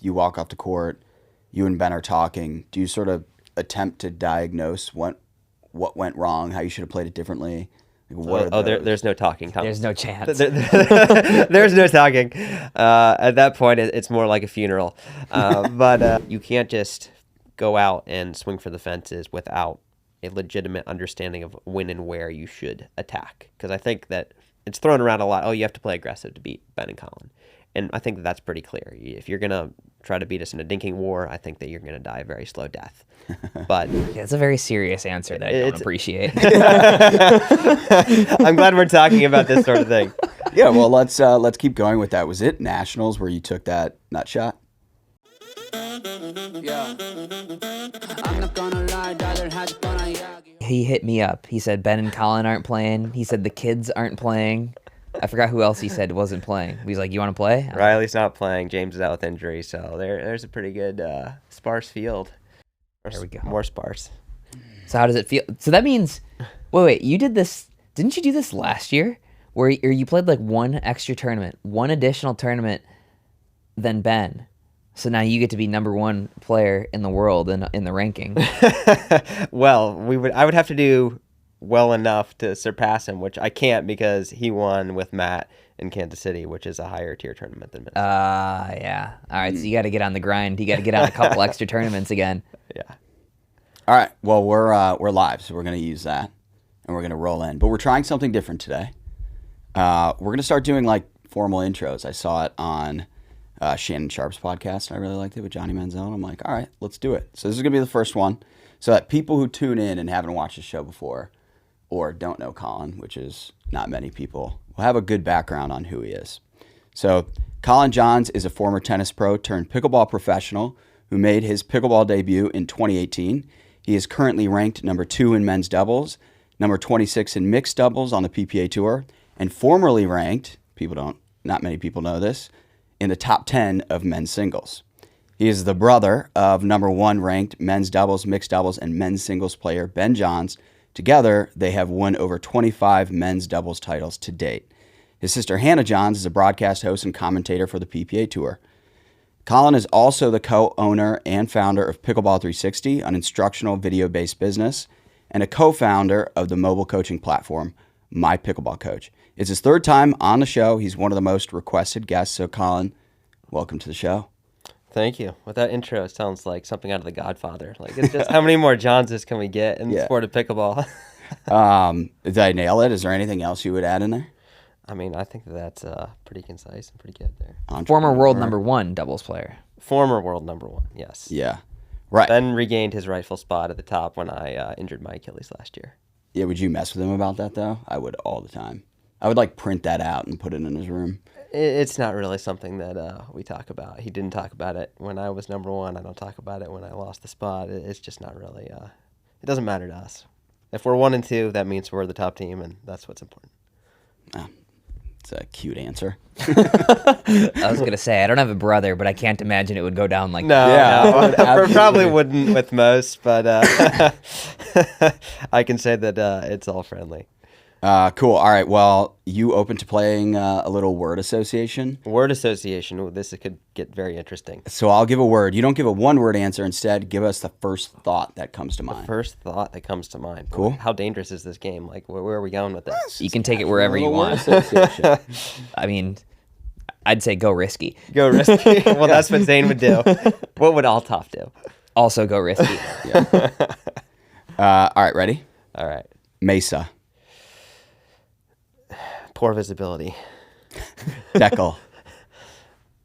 You walk off the court, you and Ben are talking. Do you sort of attempt to diagnose what went wrong, how you should have played it differently? Like, There's no talking, Thomas. There's no chance. There's no talking. At that point, it's more like a funeral. But you can't just go out and swing for the fences without a legitimate understanding of when and where you should attack. Because I think that it's thrown around a lot. Oh, you have to play aggressive to beat Ben and Colin. And I think that's pretty clear. If you're going to try to beat us in a dinking war, I think that you're going to die a very slow death. But Yeah, it's a very serious answer that I don't appreciate. I'm glad we're talking about this sort of thing. Yeah, well, let's keep going with that. Was it Nationals where you took that nut shot? Yeah. I'm not gonna lie, daughter had fun, He hit me up. He said Ben and Colin aren't playing. He said the kids aren't playing. I forgot who else he said wasn't playing. He's like, you want to play? Riley's not playing. James is out with injury, so there's a pretty good sparse field. There we go. More sparse. So how does it feel? So that means, wait, you did this, didn't you do this last year? Where you played like one extra tournament, one additional tournament than Ben. So now you get to be number one player in the world in the ranking. Well, I would have to do well enough to surpass him, which I can't because he won with Matt in Kansas City, which is a higher tier tournament than Minnesota. Yeah. All right, so you got to get on the grind. You got to get on a couple extra tournaments again. Yeah. All right. Well, we're live, so we're going to use that, and we're going to roll in. But we're trying something different today. We're going to start doing like formal intros. I saw it on Shannon Sharp's podcast, and I really liked it with Johnny Manziel. And I'm like, all right, let's do it. So this is going to be the first one, so that people who tune in and haven't watched the show before or don't know Colin, which is not many people, will have a good background on who he is. So Collin Johns is a former tennis pro turned pickleball professional who made his pickleball debut in 2018. He is currently ranked number 2 in men's doubles, number 26 in mixed doubles on the PPA Tour, and formerly ranked, not many people know this, in the top 10 of men's singles. He is the brother of number 1 ranked men's doubles, mixed doubles, and men's singles player Ben Johns. Together, they have won over 25 men's doubles titles to date. His sister Hannah Johns is a broadcast host and commentator for the PPA Tour. Colin is also the co-owner and founder of Pickleball 360, an instructional video-based business, and a co-founder of the mobile coaching platform, My Pickleball Coach. It's his third time on the show. He's one of the most requested guests. So, Colin, welcome to the show. Thank you. With that intro, it sounds like something out of The Godfather. Like, it's just how many more Johnses can we get in the sport of pickleball? Did I nail it? Is there anything else you would add in there? I mean, I think that's pretty concise and pretty good there. Former world number 1 doubles player. Former world number 1, yes. Yeah. Right. Ben regained his rightful spot at the top when I injured my Achilles last year. Yeah, would you mess with him about that, though? I would all the time. I would, like, print that out and put it in his room. It's not really something that we talk about. He didn't talk about it when I was number 1. I don't talk about it when I lost the spot. It's just not really, it doesn't matter to us. If we're 1 and 2, that means we're the top team, and that's what's important. It's a cute answer. I was going to say, I don't have a brother, but I can't imagine it would go down like that. No, probably wouldn't with most, but I can say that it's all friendly. Cool. All right. Well, you open to playing a little word association? Word association. Ooh, this could get very interesting. So I'll give a word. You don't give a one-word answer. Instead, give us the first thought that comes to mind. The first thought that comes to mind. Cool. How dangerous is this game? Like, where are we going with this? You can take it wherever you want. I mean, I'd say go risky. Go risky? Well, that's what Zane would do. What would Althoff do? Also go risky. Yeah. All right. Ready? All right. Mesa. Poor visibility. Deckle.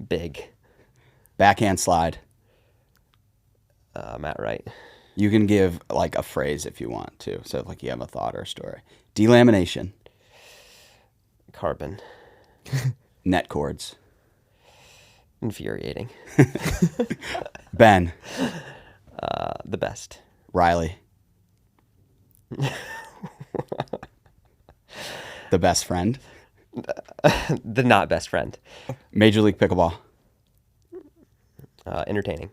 Big. Backhand slide. Matt Wright. You can give like a phrase if you want to. So like you have a thought or a story. Delamination. Carbon. Net cords. Infuriating. Ben. The best. Riley. The best friend. The not best friend. Major League Pickleball. Entertaining.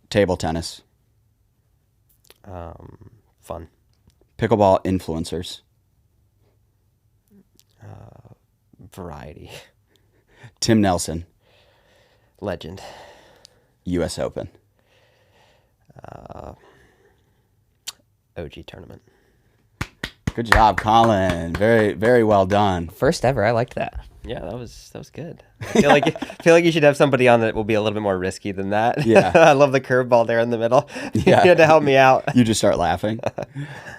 Table tennis. Fun. Pickleball influencers. Variety. Tim Nelson. Legend. U.S. Open? OG tournament. Good job, Colin. Very, very well done. First ever. I liked that. Yeah, that was good. I feel like you should have somebody on that will be a little bit more risky than that. Yeah. I love the curveball there in the middle. Yeah. You had to help me out. You just start laughing.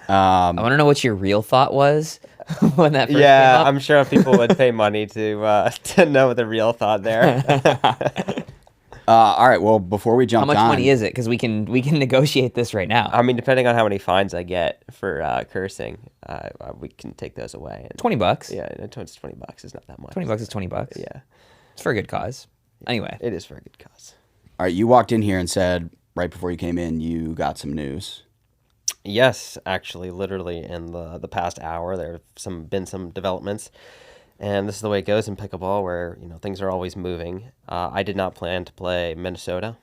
I want to know what your real thought was when that first came Yeah, up. I'm sure people would pay money to know the real thought there. All right. Well, before we jump How much on, money is it? Because we can negotiate this right now. I mean, depending on how many fines I get for cursing, we can take those away. And, $20. Yeah, it's $20. It's not that much. $20 is $20. Yeah, It's for a good cause. Anyway, it is for a good cause. all right, you walked in here and said right before you came in, you got some news. Yes, actually, literally in the past hour, there have been some developments, and this is the way it goes in pickleball, where things are always moving. I did not plan to play Minnesota.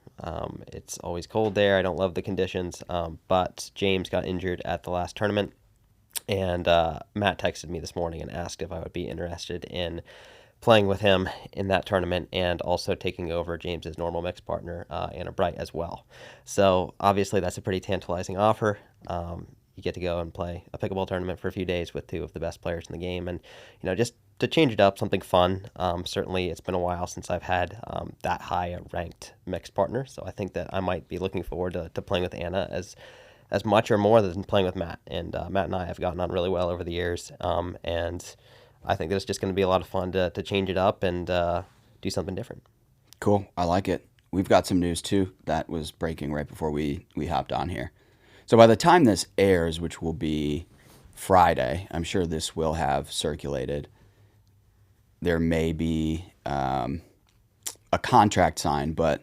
It's always cold there. I don't love the conditions, but James got injured at the last tournament, and Matt texted me this morning and asked if I would be interested in playing with him in that tournament and also taking over James's normal mixed partner, Anna Bright, as well. So obviously that's a pretty tantalizing offer. You get to go and play a pickleball tournament for a few days with two of the best players in the game, and just to change it up, something fun. Certainly it's been a while since I've had that high a ranked mixed partner, so I think that I might be looking forward to playing with Anna as much or more than playing with Matt. And Matt and I have gotten on really well over the years, and I think that it's just going to be a lot of fun to change it up and do something different. Cool. I like it. We've got some news too that was breaking right before we hopped on here. So by the time this airs, which will be Friday, I'm sure this will have circulated. There may be a contract signed, but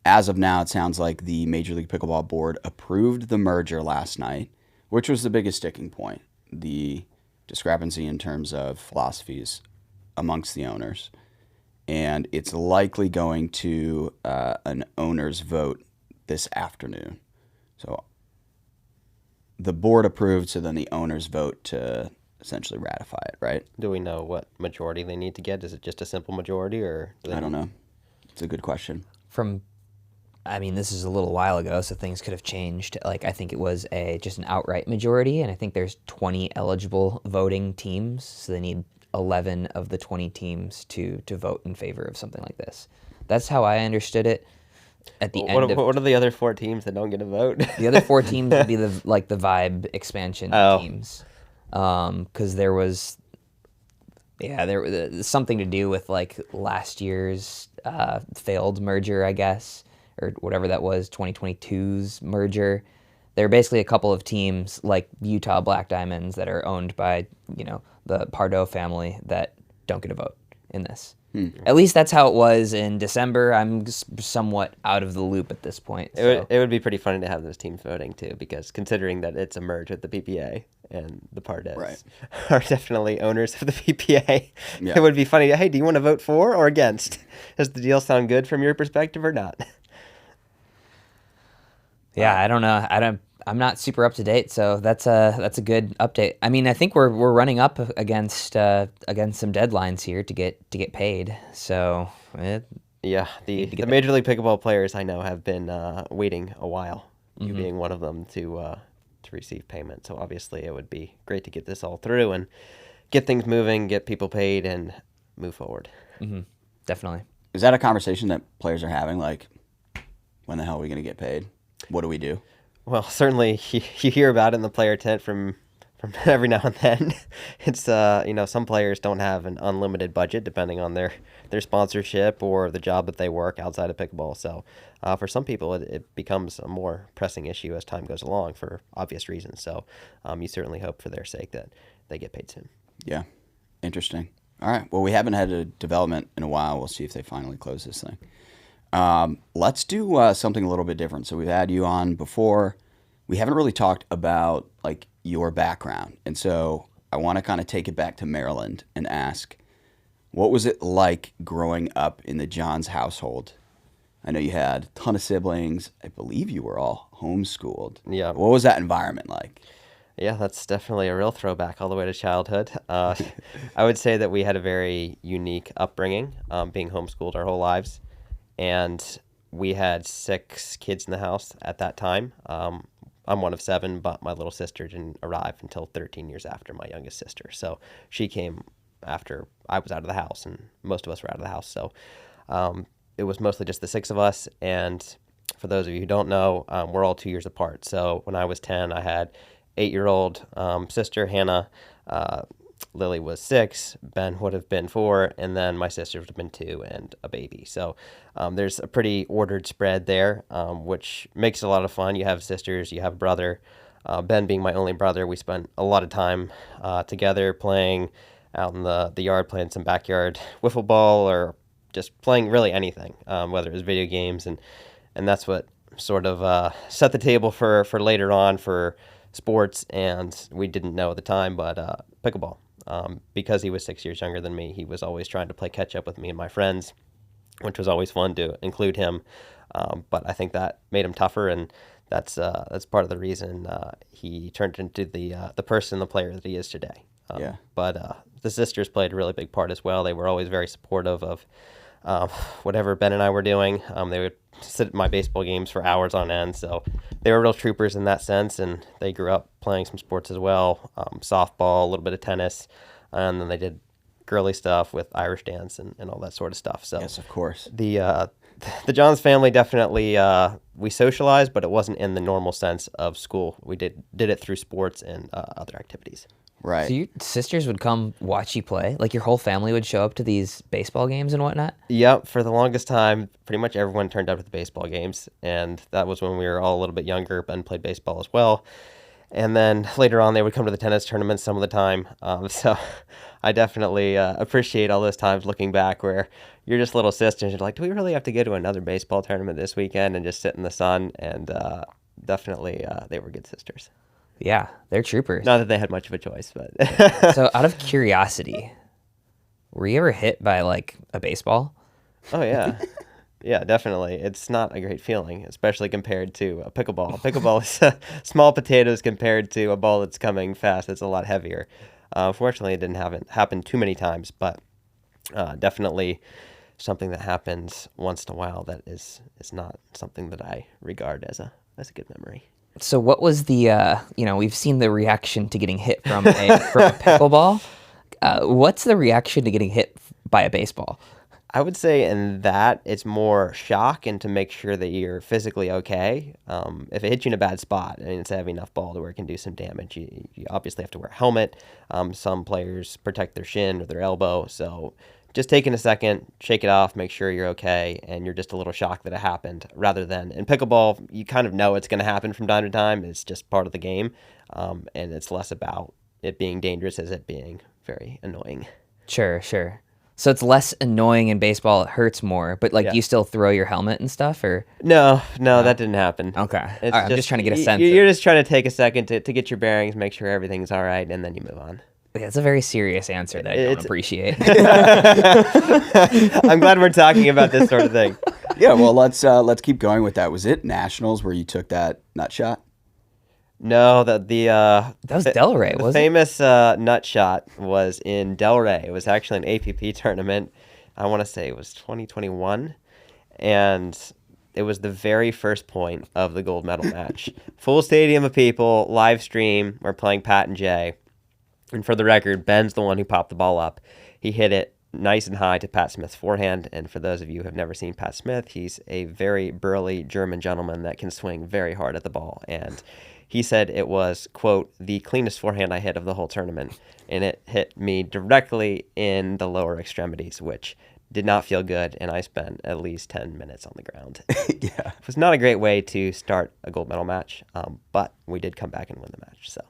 as of now, it sounds like the Major League Pickleball Board approved the merger last night, which was the biggest sticking point, the discrepancy in terms of philosophies amongst the owners. And it's likely going to an owner's vote this afternoon. So the board approved, so then the owners vote to essentially ratify it, right? Do we know what majority they need to get? Is it just a simple majority, or I don't know. It's a good question. This is a little while ago, so things could have changed. Like, I think it was just an outright majority, and I think there's 20 eligible voting teams, so they need 11 of the 20 teams to vote in favor of something like this. That's how I understood it. At the end of what are the other 4 teams that don't get a vote? the other 4 teams would be the Vibe expansion teams, because there was something to do with like last year's failed merger, I guess, or whatever that was, 2022's merger. There are basically a couple of teams like Utah Black Diamonds that are owned by the Pardo family that don't get a vote in this. At least that's how it was in December. I'm somewhat out of the loop at this point. It would be pretty funny to have those teams voting too, because considering that it's a merge with the PPA and the Pardes are definitely owners of the PPA, it would be funny. Hey, do you want to vote for or against? Does the deal sound good from your perspective or not? Yeah, I don't know. I'm not super up to date, so that's a good update. I mean, I think we're running up against some deadlines here to get paid. So the Major League Pickleball players I know have been waiting a while. You being one of them to receive payment. So obviously it would be great to get this all through and get things moving, get people paid, and move forward. Mm-hmm. Definitely. Is that a conversation that players are having? Like, when the hell are we going to get paid? What do we do? Well, certainly you hear about it in the player tent from every now and then. It's some players don't have an unlimited budget depending on their sponsorship or the job that they work outside of pickleball. So for some people it becomes a more pressing issue as time goes along for obvious reasons. So you certainly hope for their sake that they get paid soon. Yeah, interesting. All right. Well, we haven't had a development in a while. We'll see if they finally close this thing. Let's do something a little bit different. So we've had you on before. We haven't really talked about like your background. And so I want to kind of take it back to Maryland and ask, what was it like growing up in the Johns household? I know you had a ton of siblings. I believe you were all homeschooled. Yeah. What was that environment like? Yeah, that's definitely a real throwback all the way to childhood. I would say that we had a very unique upbringing, being homeschooled our whole lives. And we had 6 kids in the house at that time. I'm one of 7, but my little sister didn't arrive until 13 years after my youngest sister. So she came after I was out of the house, and most of us were out of the house. So it was mostly just the 6 of us. And for those of you who don't know, we're all 2 years apart. So when I was 10, I had 8-year-old sister, Hannah. Lily was 6, Ben would have been 4, and then my sisters would have been 2 and a baby. So there's a pretty ordered spread there, which makes it a lot of fun. You have sisters, you have a brother. Ben being my only brother, we spent a lot of time together playing out in the yard, playing some backyard wiffle ball or just playing really anything, whether it was video games. And that's what sort of set the table for later on for sports, and we didn't know at the time, but pickleball. Because he was 6 years younger than me, he was always trying to play catch up with me and my friends, which was always fun to include him. But I think that made him tougher, and that's part of the reason he turned into the person, the player that he is today. But the sisters played a really big part as well. They were always very supportive of whatever Ben and I were doing. They would sit at my baseball games for hours on end, so they were real troopers in that sense, and they grew up playing some sports as well, softball, a little bit of tennis, and then they did girly stuff with Irish dance and all that sort of stuff. So Yes, of course. the Johns family definitely, we socialized, but it wasn't in the normal sense of school. We did it through sports and other activities. Right. So your sisters would come watch you play? Like your whole family would show up to these baseball games and whatnot? Yep, for the longest time, pretty much everyone turned up to the baseball games, and that was when we were all a little bit younger. Ben played baseball as well, and then later on they would come to the tennis tournaments some of the time. So I definitely appreciate all those times looking back where you're just little sisters. You're like, do we really have to go to another baseball tournament this weekend and just sit in the sun? And definitely they were good sisters. Yeah, they're troopers. Not that they had much of a choice, but So out of curiosity, were you ever hit by like a baseball? oh yeah. Yeah, definitely. It's not a great feeling, especially compared to a pickleball. Pickleball is small potatoes compared to a ball that's coming fast. It's a lot heavier. Fortunately, it didn't happen too many times, but definitely something that happens once in a while that is not something that I regard as a good memory. So what was the, we've seen the reaction to getting hit from a pickleball. What's the reaction to getting hit by a baseball? I would say in that it's more shock and to make sure that you're physically okay. If it hits you in a bad spot and it's a heavy enough ball to where it can do some damage, you obviously have to wear a helmet. Some players protect their shin or their elbow. So just taking a second, shake it off, make sure you're okay, and you're just a little shocked that it happened, rather than in pickleball, you kind of know it's going to happen from time to time. It's just part of the game, and it's less about it being dangerous as it being very annoying. Sure. So it's less annoying in baseball. It hurts more, but like Yeah. you still throw your helmet and stuff, or No, that didn't happen. okay. It's All right, I'm just trying to get a sense. You're just trying to take a second to get your bearings, make sure everything's all right, and then you move on. It's a very serious answer that I don't It's- appreciate. I'm glad we're talking about this sort of thing. Yeah, well, let's keep going with that. Was it nationals where you took that nut shot? No, that was Delray, the wasn't it? famous nut shot was in Delray. It was actually an APP tournament. I want to say it was 2021, and it was the very first point of the gold medal match. Full stadium of people, live stream. We're playing Pat and Jay. And for the record, Ben's the one who popped the ball up. He hit it nice and high to Pat Smith's forehand. And for those of you who have never seen Pat Smith, he's a very burly German gentleman that can swing very hard at the ball. And he said it was, quote, the cleanest forehand I hit of the whole tournament. And it hit me directly in the lower extremities, which did not feel good. And I spent at least 10 minutes on the ground. Yeah. It was not a great way to start a gold medal match, but we did come back and win the match. So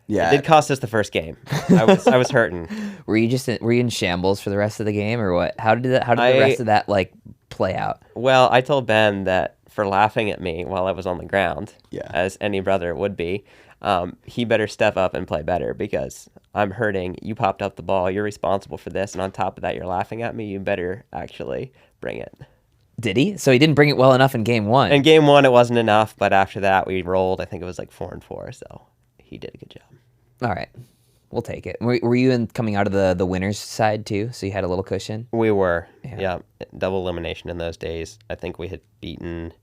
Yeah. it did cost us the first game. I was hurting. Were you in shambles for the rest of the game, or what? How did the rest of that like play out? Well, I told Ben that for laughing at me while I was on the ground, Yeah. as any brother would be, he better step up and play better because I'm hurting. You popped up the ball. You're responsible for this. And on top of that, you're laughing at me. You better actually bring it. Did he? So he didn't bring it well enough in game one. In game one, it wasn't enough. But after that, we rolled. I think it was like 4-4. So he did a good job. All right. We'll take it. Were you coming out of the winner's side too? So you had a little cushion? We were. Yeah. Yeah. Double elimination in those days. I think we had beaten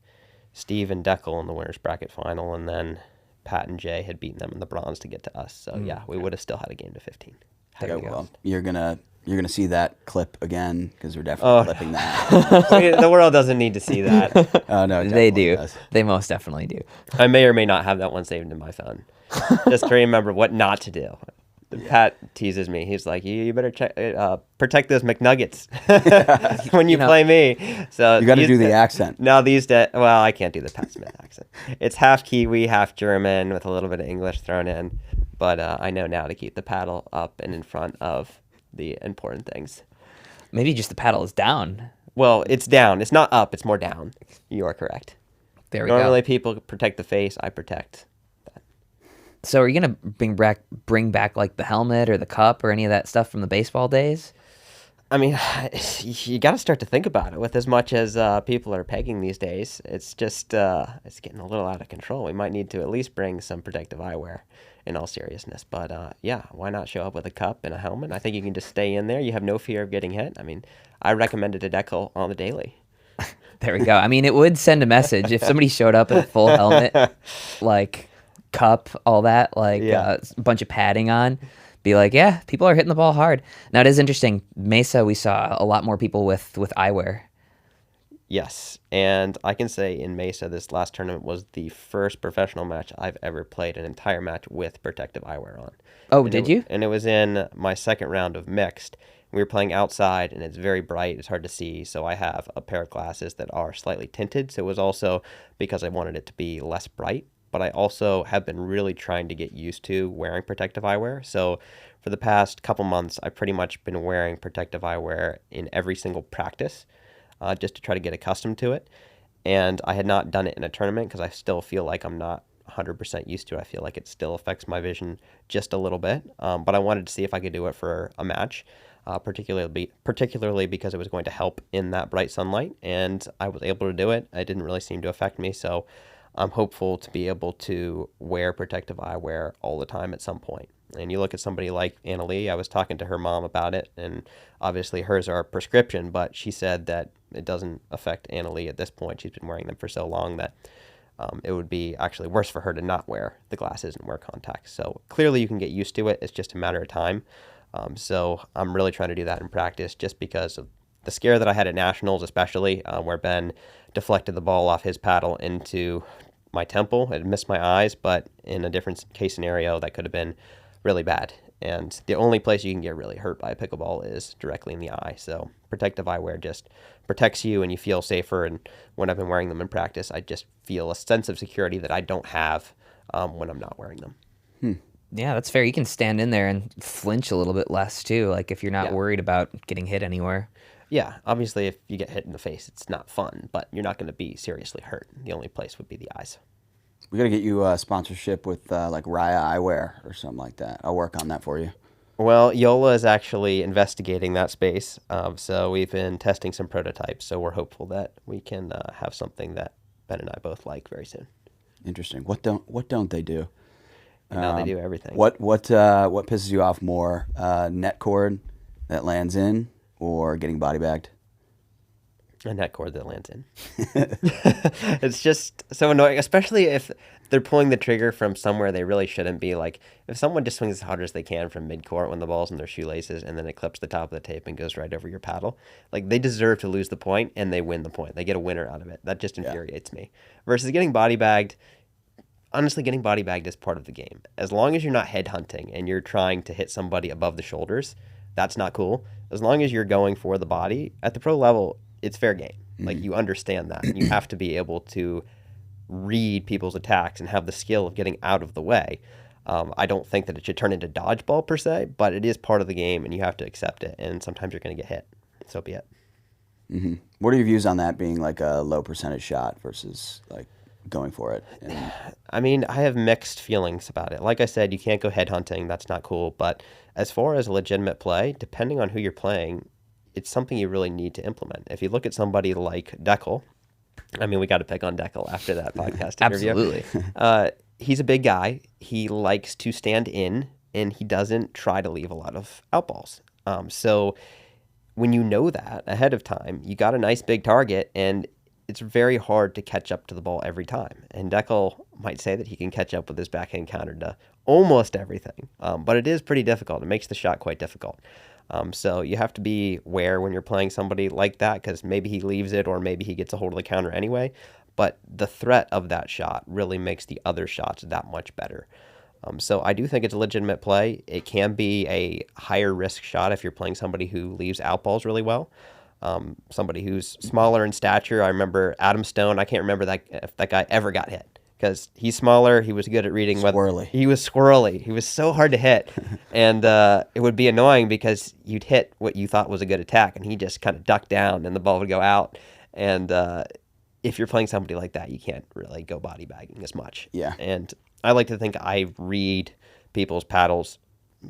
Steve and Deckel in the winner's bracket final, and then Pat and Jay had beaten them in the bronze to get to us. So yeah, we would have still had a game to 15. Yeah, well, you're gonna see that clip again because we're definitely clipping that. The world doesn't need to see that. Oh no, it They definitely do. does. They most definitely do. I may or may not have that one saved in my phone, just to remember what not to do. Pat teases me. He's like, "You better protect those McNuggets when you play me." So You got to do the accent. Now these days, well, I can't do the Pat Smith accent. It's half Kiwi, half German, with a little bit of English thrown in. But I know now to keep the paddle up and in front of the important things. Maybe just the paddle is down. Well, it's down. It's not up. It's more down. You are correct. There we Normally, go. people protect the face. I protect. So are you gonna bring back like the helmet or the cup or any of that stuff from the baseball days? I mean, you got to start to think about it. With as much as people are pegging these days, it's just it's getting a little out of control. We might need to at least bring some protective eyewear, in all seriousness. But yeah, why not show up with a cup and a helmet? I think you can just stay in there. You have no fear of getting hit. I mean, I recommend it to Deckel on the daily. There we go. I mean, it would send a message if somebody showed up in a full helmet, like cup, all that, like a bunch of padding on. Be like, yeah, people are hitting the ball hard. Now, it is interesting. Mesa, we saw a lot more people with eyewear. Yes, and I can say in Mesa, this last tournament was the first professional match I've ever played an entire match with protective eyewear on. Oh, did you? And it was in my second round of mixed. We were playing outside, and it's very bright. It's hard to see, so I have a pair of glasses that are slightly tinted. So it was also because I wanted it to be less bright. But I also have been really trying to get used to wearing protective eyewear. So for the past couple months, I've pretty much been wearing protective eyewear in every single practice just to try to get accustomed to it. And I had not done it in a tournament because I still feel like I'm not 100% used to it. I feel like it still affects my vision just a little bit. But I wanted to see if I could do it for a match, particularly because it was going to help in that bright sunlight. And I was able to do it. It didn't really seem to affect me. So I'm hopeful to be able to wear protective eyewear all the time at some point. And you look at somebody like Anna Lee, I was talking to her mom about it, and obviously hers are a prescription, but she said that it doesn't affect Anna Lee at this point. She's been wearing them for so long that it would be actually worse for her to not wear the glasses and wear contacts. So clearly you can get used to it. It's just a matter of time. So I'm really trying to do that in practice just because of the scare that I had at Nationals, especially where Ben deflected the ball off his paddle into my temple. It missed my eyes, but in a different case scenario, that could have been really bad. And the only place you can get really hurt by a pickleball is directly in the eye. So protective eyewear just protects you and you feel safer. And when I've been wearing them in practice, I just feel a sense of security that I don't have when I'm not wearing them. Yeah, that's fair. You can stand in there and flinch a little bit less too, like if you're not worried about getting hit anywhere. Yeah, obviously if you get hit in the face, it's not fun, but you're not going to be seriously hurt. The only place would be the eyes. We got to get you a sponsorship with like Raya Eyewear or something like that. I'll work on that for you. Well, Yola is actually investigating that space, so we've been testing some prototypes, so we're hopeful that we can have something that Ben and I both like very soon. Interesting. What don't they do? And now they do everything. What pisses you off more? Net cord that lands in or getting body bagged? A net cord that lands in. It's just so annoying, especially if they're pulling the trigger from somewhere they really shouldn't be. Like if someone just swings as hard as they can from mid-court when the ball's in their shoelaces and then it clips the top of the tape and goes right over your paddle, like they deserve to lose the point and they win the point. They get a winner out of it. That just infuriates me. Versus getting body bagged. Honestly, getting body bagged is part of the game. As long as you're not head hunting and you're trying to hit somebody above the shoulders, that's not cool. As long as you're going for the body at the pro level, it's fair game. Like you understand that. And you have to be able to read people's attacks and have the skill of getting out of the way. I don't think that it should turn into dodgeball per se, but it is part of the game and you have to accept it. And sometimes you're going to get hit. So be it. Mm-hmm. What are your views on that being like a low percentage shot versus like going for it? And I mean, I have mixed feelings about it. Like I said, you can't go head hunting. That's not cool. But as far as legitimate play, depending on who you're playing, it's something you really need to implement. If you look at somebody like Deckel, I mean, we got to pick on Deckel after that podcast interview. Absolutely. He's a big guy. He likes to stand in and he doesn't try to leave a lot of outballs. So when you know that ahead of time, you got a nice big target, and it's very hard to catch up to the ball every time. And Deckel might say that he can catch up with his backhand counter to almost everything, but it is pretty difficult. It makes the shot quite difficult. So you have to be aware when you're playing somebody like that, because maybe he leaves it or maybe he gets a hold of the counter anyway. But the threat of that shot really makes the other shots that much better. So I do think it's a legitimate play. It can be a higher risk shot if you're playing somebody who leaves outballs really well. Somebody who's smaller in stature. I remember Adam Stone. I can't remember if that guy ever got hit, because he's smaller. He was good at reading. Squirrely. He was squirrely. He was so hard to hit. And it would be annoying because you'd hit what you thought was a good attack, and he just kind of ducked down, and the ball would go out. And if you're playing somebody like that, you can't really go body bagging as much. Yeah. And I like to think I read people's paddles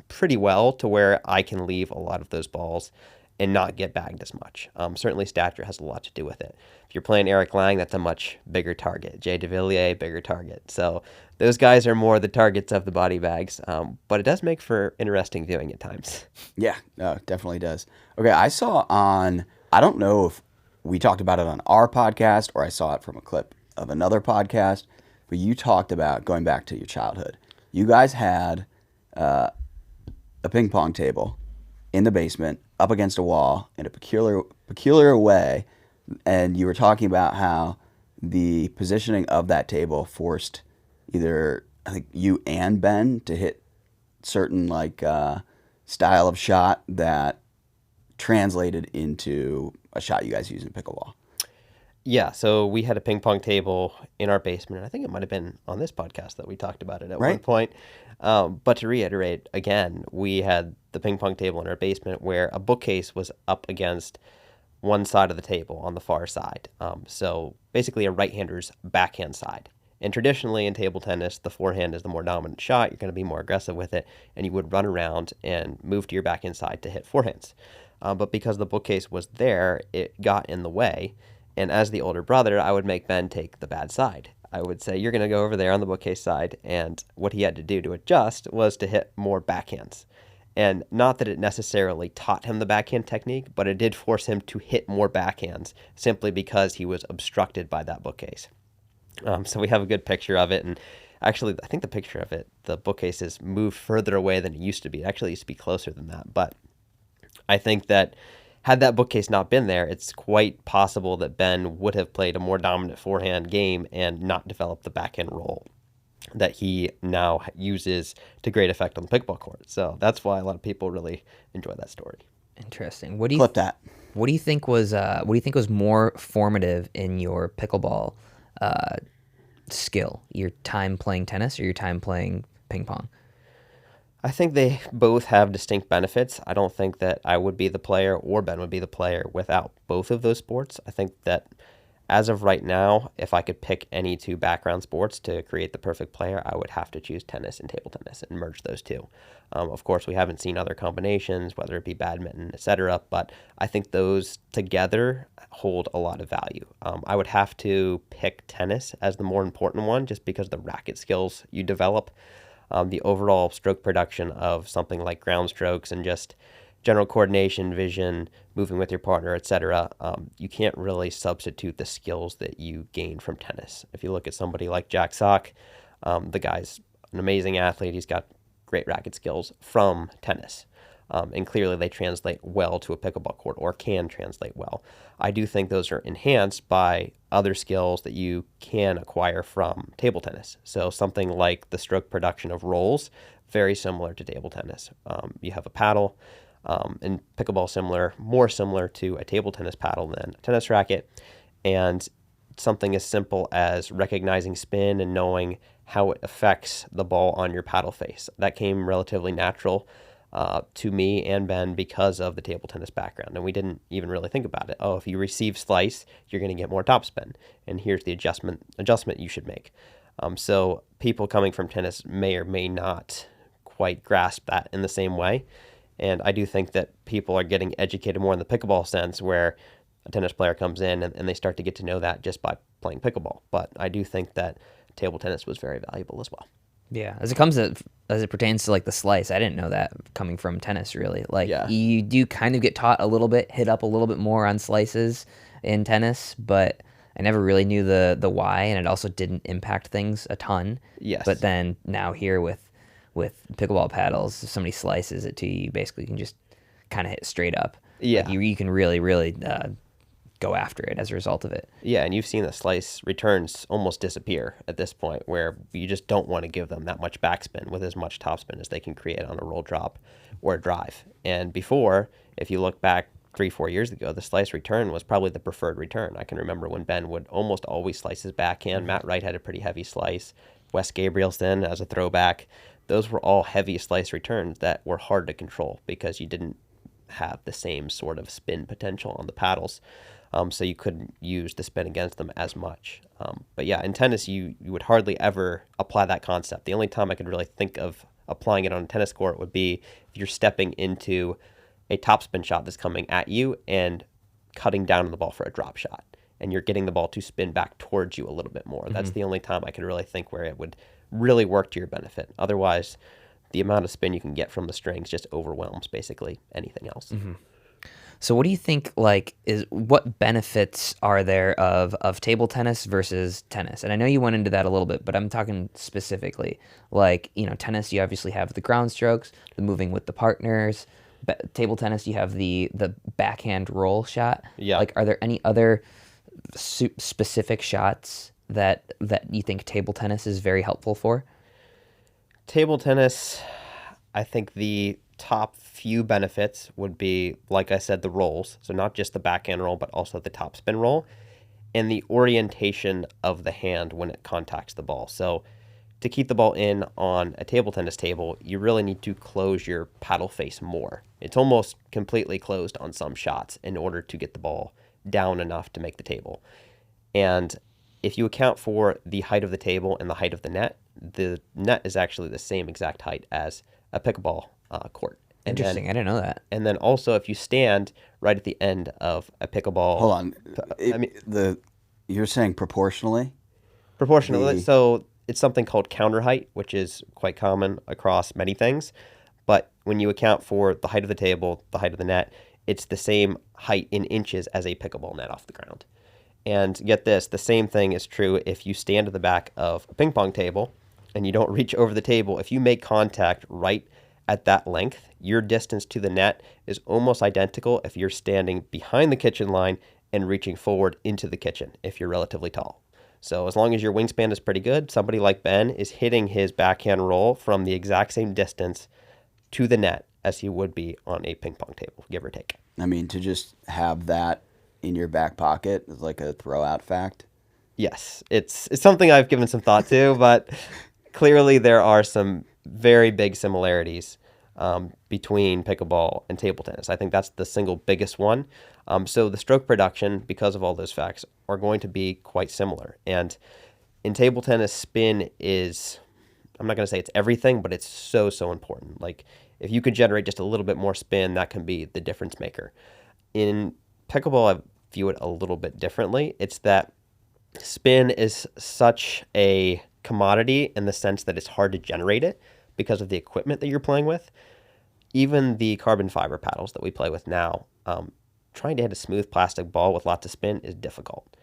pretty well to where I can leave a lot of those balls and not get bagged as much. Certainly stature has a lot to do with it. If you're playing Eric Lang, that's a much bigger target. Jay DeVilliers, bigger target. So those guys are more the targets of the body bags, but it does make for interesting viewing at times. Yeah, no, it definitely does. Okay, I saw I don't know if we talked about it on our podcast or I saw it from a clip of another podcast, but you talked about going back to your childhood. You guys had a ping pong table in the basement up against a wall in a peculiar way, and you were talking about how the positioning of that table forced either, I think, you and Ben to hit certain style of shot that translated into a shot you guys use in pickleball. Yeah, so we had a ping pong table in our basement, and I think it might have been on this podcast that we talked about it at one point. But to reiterate, again, we had the ping pong table in our basement where a bookcase was up against one side of the table on the far side. So basically a right-hander's backhand side. And traditionally in table tennis, the forehand is the more dominant shot. You're going to be more aggressive with it, and you would run around and move to your backhand side to hit forehands. But because the bookcase was there, it got in the way. And as the older brother, I would make Ben take the bad side. I would say, you're going to go over there on the bookcase side. And what he had to do to adjust was to hit more backhands. And not that it necessarily taught him the backhand technique, but it did force him to hit more backhands simply because he was obstructed by that bookcase. So we have a good picture of it. And actually, I think the picture of it, the bookcase is moved further away than it used to be. It actually used to be closer than that. But I think that had that bookcase not been there, it's quite possible that Ben would have played a more dominant forehand game and not developed the backhand roll that he now uses to great effect on the pickleball court. So that's why a lot of people really enjoy that story. Interesting. What do you Clip that. What do you think was more formative in your pickleball skill? Your time playing tennis or your time playing ping pong? I think they both have distinct benefits. I don't think that I would be the player or Ben would be the player without both of those sports. I think that as of right now, if I could pick any two background sports to create the perfect player, I would have to choose tennis and table tennis and merge those two. Of course, we haven't seen other combinations, whether it be badminton, etc., but I think those together hold a lot of value. I would have to pick tennis as the more important one just because of the racket skills you develop. The overall stroke production of something like ground strokes and just general coordination, vision, moving with your partner, etc. You can't really substitute the skills that you gain from tennis. If you look at somebody like Jack Sock, the guy's an amazing athlete. He's got great racket skills from tennis. And clearly they translate well to a pickleball court or can translate well. I do think those are enhanced by other skills that you can acquire from table tennis. So something like the stroke production of rolls, very similar to table tennis. You have a paddle, and pickleball more similar to a table tennis paddle than a tennis racket. And something as simple as recognizing spin and knowing how it affects the ball on your paddle face. That came relatively natural to me and Ben because of the table tennis background. And we didn't even really think about it. Oh, if you receive slice, you're going to get more topspin. And here's the adjustment you should make. So people coming from tennis may or may not quite grasp that in the same way. And I do think that people are getting educated more in the pickleball sense where a tennis player comes in and they start to get to know that just by playing pickleball. But I do think that table tennis was very valuable as well. Yeah, as it comes to as it pertains to like the slice. I didn't know that coming from tennis, really. Like Yeah. you do kind of get taught a little bit, hit up a little bit more on slices in tennis, but I never really knew the why, and it also didn't impact things a ton. Yes. But then now here with pickleball paddles, if somebody slices it to you, you basically can just kind of hit straight up. Yeah. Like you can really, really go after it as a result of it. Yeah, and you've seen the slice returns almost disappear at this point, where you just don't want to give them that much backspin with as much topspin as they can create on a roll drop or a drive. And before, if you look back 3-4 years ago, the slice return was probably the preferred return. I can remember when Ben would almost always slice his backhand. Matt Wright had a pretty heavy slice. Wes Gabrielson as a throwback. Those were all heavy slice returns that were hard to control because you didn't have the same sort of spin potential on the paddles. So you couldn't use the spin against them as much. But yeah, in tennis, you would hardly ever apply that concept. The only time I could really think of applying it on a tennis court would be if you're stepping into a topspin shot that's coming at you and cutting down on the ball for a drop shot, and you're getting the ball to spin back towards you a little bit more. That's the only time I could really think where it would really work to your benefit. Otherwise, the amount of spin you can get from the strings just overwhelms basically anything else. So what do you think, like, what benefits are there of table tennis versus tennis? And I know you went into that a little bit, but I'm talking specifically. Like, tennis, you obviously have the ground strokes, the moving with the partners. Table tennis, you have the backhand roll shot. Yeah. Like, are there any other specific shots that you think table tennis is very helpful for? Table tennis, I think the top few benefits would be, like I said, the rolls. So not just the backhand roll, but also the topspin roll and the orientation of the hand when it contacts the ball. So to keep the ball in on a table tennis table, you really need to close your paddle face more. It's almost completely closed on some shots in order to get the ball down enough to make the table. And if you account for the height of the table and the height of the net is actually the same exact height as a pickleball court. And Interesting. I didn't know that. And then also, if you stand right at the end of a pickleball... Hold on. You're saying proportionally? Proportionally. So it's something called counter height, which is quite common across many things. But when you account for the height of the table, the height of the net, it's the same height in inches as a pickleball net off the ground. And get this, the same thing is true if you stand at the back of a ping pong table and you don't reach over the table. If you make contact right at that length, your distance to the net is almost identical if you're standing behind the kitchen line and reaching forward into the kitchen if you're relatively tall. So as long as your wingspan is pretty good, somebody like Ben is hitting his backhand roll from the exact same distance to the net as he would be on a ping pong table, give or take. I mean, to just have that in your back pocket is like a throw-out fact. Yes, it's something I've given some thought to, but clearly there are some very big similarities between pickleball and table tennis. I think that's the single biggest one. So the stroke production, because of all those facts, are going to be quite similar. And in table tennis, spin is, I'm not going to say it's everything, but it's so important. Like if you could generate just a little bit more spin, that can be the difference maker. In pickleball, I view it a little bit differently. It's that spin is such a commodity in the sense that it's hard to generate it because of the equipment that you're playing with. Even the carbon fiber paddles that we play with now, trying to hit a smooth plastic ball with lots of spin is difficult.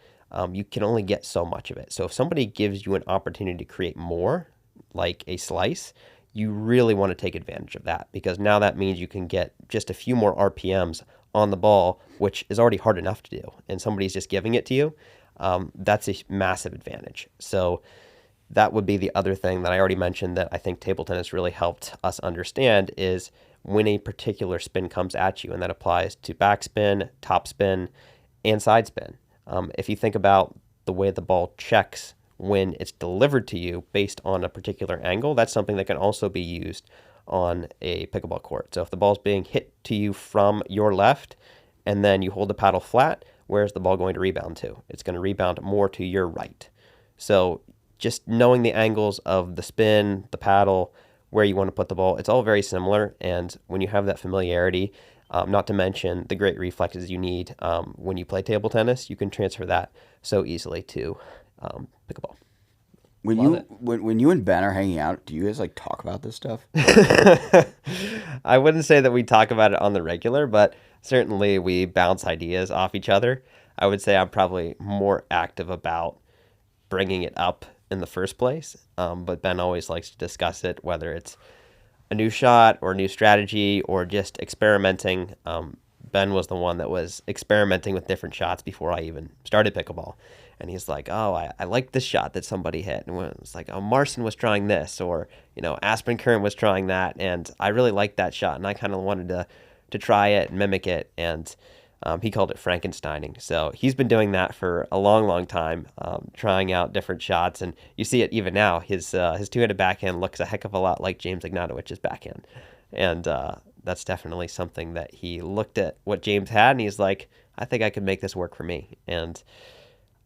You can only get so much of it. So if somebody gives you an opportunity to create more, like a slice, you really want to take advantage of that, because now that means you can get just a few more RPMs on the ball, which is already hard enough to do, and somebody's just giving it to you. That's a massive advantage. So that would be the other thing that I already mentioned that I think table tennis really helped us understand is when a particular spin comes at you, and that applies to backspin, topspin, and side spin. If you think about the way the ball checks when it's delivered to you based on a particular angle, that's something that can also be used on a pickleball court. So if the ball's being hit to you from your left and then you hold the paddle flat, where's the ball going to rebound to? It's going to rebound more to your right. So just knowing the angles of the spin, the paddle, where you want to put the ball, it's all very similar. And when you have that familiarity, not to mention the great reflexes you need when you play table tennis, you can transfer that so easily to pickleball. When Love you it. when you and Ben are hanging out, do you guys like talk about this stuff? I wouldn't say that we talk about it on the regular, but certainly we bounce ideas off each other. I would say I'm probably more active about bringing it up in the first place, but Ben always likes to discuss it, whether it's a new shot or a new strategy or just experimenting. Ben was the one that was experimenting with different shots before I even started pickleball. And he's like, oh, I like this shot that somebody hit. And it's like, oh, Marcin was trying this, or, Aspen Curran was trying that. And I really liked that shot. And I kind of wanted to try it and mimic it. And he called it Frankensteining. So he's been doing that for a long, long time, trying out different shots. And you see it even now. His two-handed backhand looks a heck of a lot like James Ignatowicz's backhand. And that's definitely something that he looked at what James had, and he's like, I think I could make this work for me. And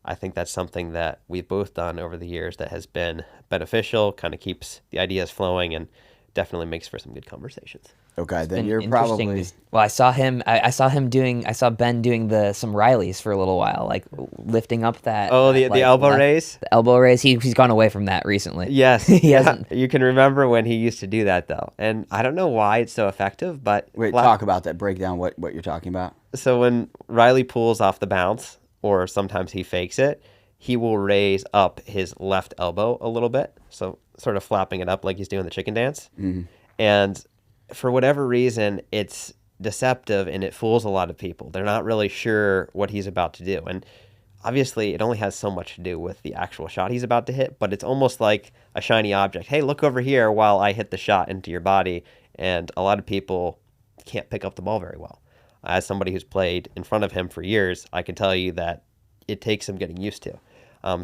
I think that's something that we've both done over the years that has been beneficial, kind of keeps the ideas flowing, and definitely makes for some good conversations. Okay, then Been you're interesting. probably Well, I saw him. I saw Ben doing some Rileys for a little while, like lifting up that. Oh, the like, elbow raise? The elbow raise. He's gone away from that recently. Yes. He yeah. hasn't. You can remember when he used to do that, though. And I don't know why it's so effective, but... wait. Talk about that. Break down what you're talking about. So when Riley pulls off the bounce, or sometimes he fakes it, he will raise up his left elbow a little bit, so sort of flapping it up like he's doing the chicken dance. Mm-hmm. And for whatever reason, it's deceptive and it fools a lot of people. They're not really sure what he's about to do. And obviously, it only has so much to do with the actual shot he's about to hit, but it's almost like a shiny object. Hey, look over here while I hit the shot into your body. And a lot of people can't pick up the ball very well. As somebody who's played in front of him for years, I can tell you that it takes some getting used to.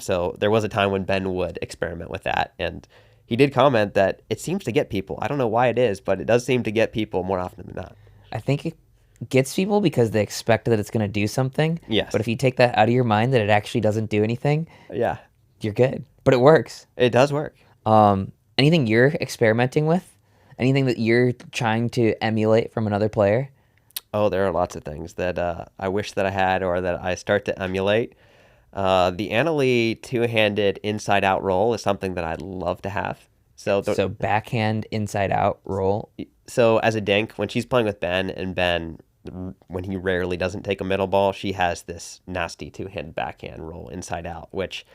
So there was a time when Ben would experiment with that, and he did comment that it seems to get people. I don't know why it is, but it does seem to get people more often than not. I think it gets people because they expect that it's going to do something. Yes. But if you take that out of your mind that it actually doesn't do anything, Yeah, you're good. But it works. it does work. Anything you're experimenting with? Anything that you're trying to emulate from another player? Oh, there are lots of things that I wish that I had or that I start to emulate. The Annalee two-handed inside-out roll is something that I'd love to have. So Backhand inside out roll. So as a dink, when she's playing with Ben, and Ben, when he rarely doesn't take a middle ball, she has this nasty two-handed backhand roll inside out, which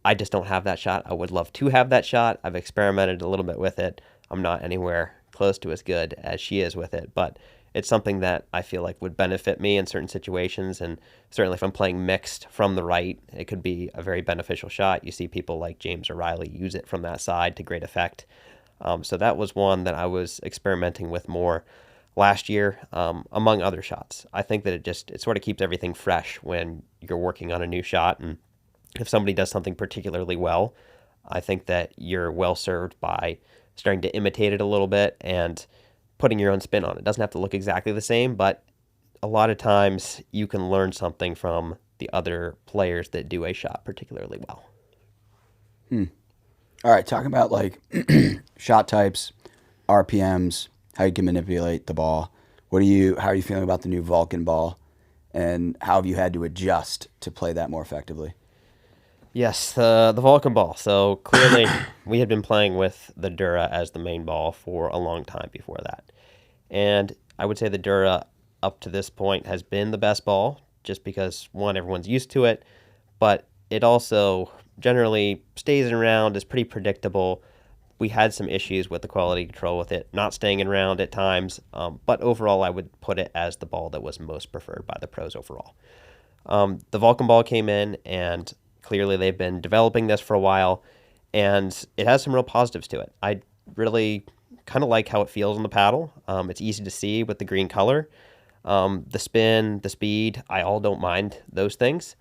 I just don't have that shot. I would love to have that shot. I've experimented a little bit with it. I'm not anywhere close to as good as she is with it, but it's something that I feel like would benefit me in certain situations, and certainly if I'm playing mixed from the right, it could be a very beneficial shot. You see people like James or Riley use it from that side to great effect. So that was one that I was experimenting with more last year, among other shots. I think that it sort of keeps everything fresh when you're working on a new shot, and if somebody does something particularly well, I think that you're well served by starting to imitate it a little bit and putting your own spin on it. It doesn't have to look exactly the same, but a lot of times you can learn something from the other players that do a shot particularly well. All right, talking about like shot types, RPMs, how you can manipulate the ball. How are you feeling about the new Vulcan ball, and how have you had to adjust to play that more effectively? Yes, the Vulcan ball. So clearly we had been playing with the Dura as the main ball for a long time before that. And I would say the Dura up to this point has been the best ball just because, one, everyone's used to it, but it also generally stays around, is pretty predictable. We had some issues with the quality control with it not staying in round at times, but overall I would put it as the ball that was most preferred by the pros overall. The Vulcan ball came in, and clearly they've been developing this for a while, and it has some real positives to it. I really kind of like how it feels on the paddle. It's easy to see with the green color. The spin, the speed, I all don't mind those things.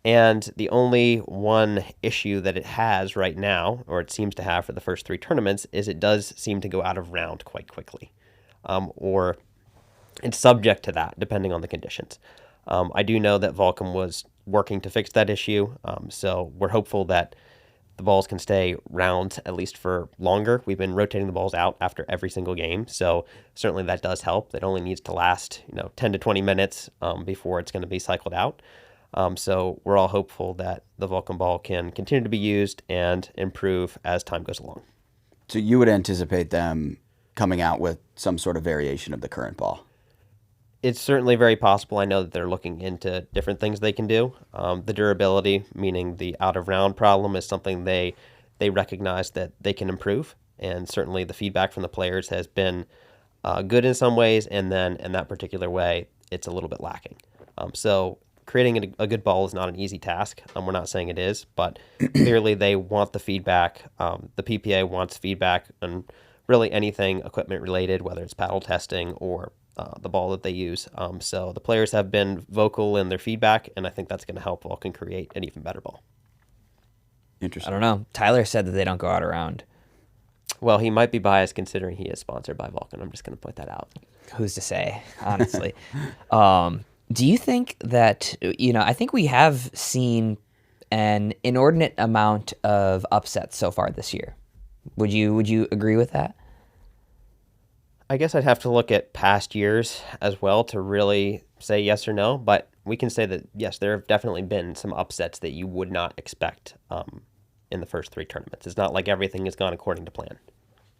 And the only one issue that it has right now, or it seems to have for the first 3 tournaments, is it does seem to go out of round quite quickly. Or it's subject to that, depending on the conditions. I do know that Vulcan was working to fix that issue, so we're hopeful that the balls can stay round at least for longer. We've been rotating the balls out after every single game, so certainly that does help. It only needs to last 10 to 20 minutes before it's going to be cycled out. So we're all hopeful that the Vulcan ball can continue to be used and improve as time goes along. So you would anticipate them coming out with some sort of variation of the current ball? It's certainly very possible. I know that they're looking into different things they can do. The durability, meaning the out-of-round problem, is something they recognize that they can improve. And certainly the feedback from the players has been good in some ways, and then in that particular way, it's a little bit lacking. So creating a good ball is not an easy task. We're not saying it is, but clearly they want the feedback. The PPA wants feedback on really anything equipment related, whether it's paddle testing or the ball that they use. So the players have been vocal in their feedback, and I think that's going to help Vulcan create an even better ball. Interesting. I don't know. Tyler said that they don't go out around. Well, he might be biased considering he is sponsored by Vulcan. I'm just going to point that out. Who's to say, honestly? Do you think that, I think we have seen an inordinate amount of upsets so far this year. Would you agree with that? I guess I'd have to look at past years as well to really say yes or no, but we can say that, yes, there have definitely been some upsets that you would not expect in the first 3 tournaments. It's not like everything has gone according to plan.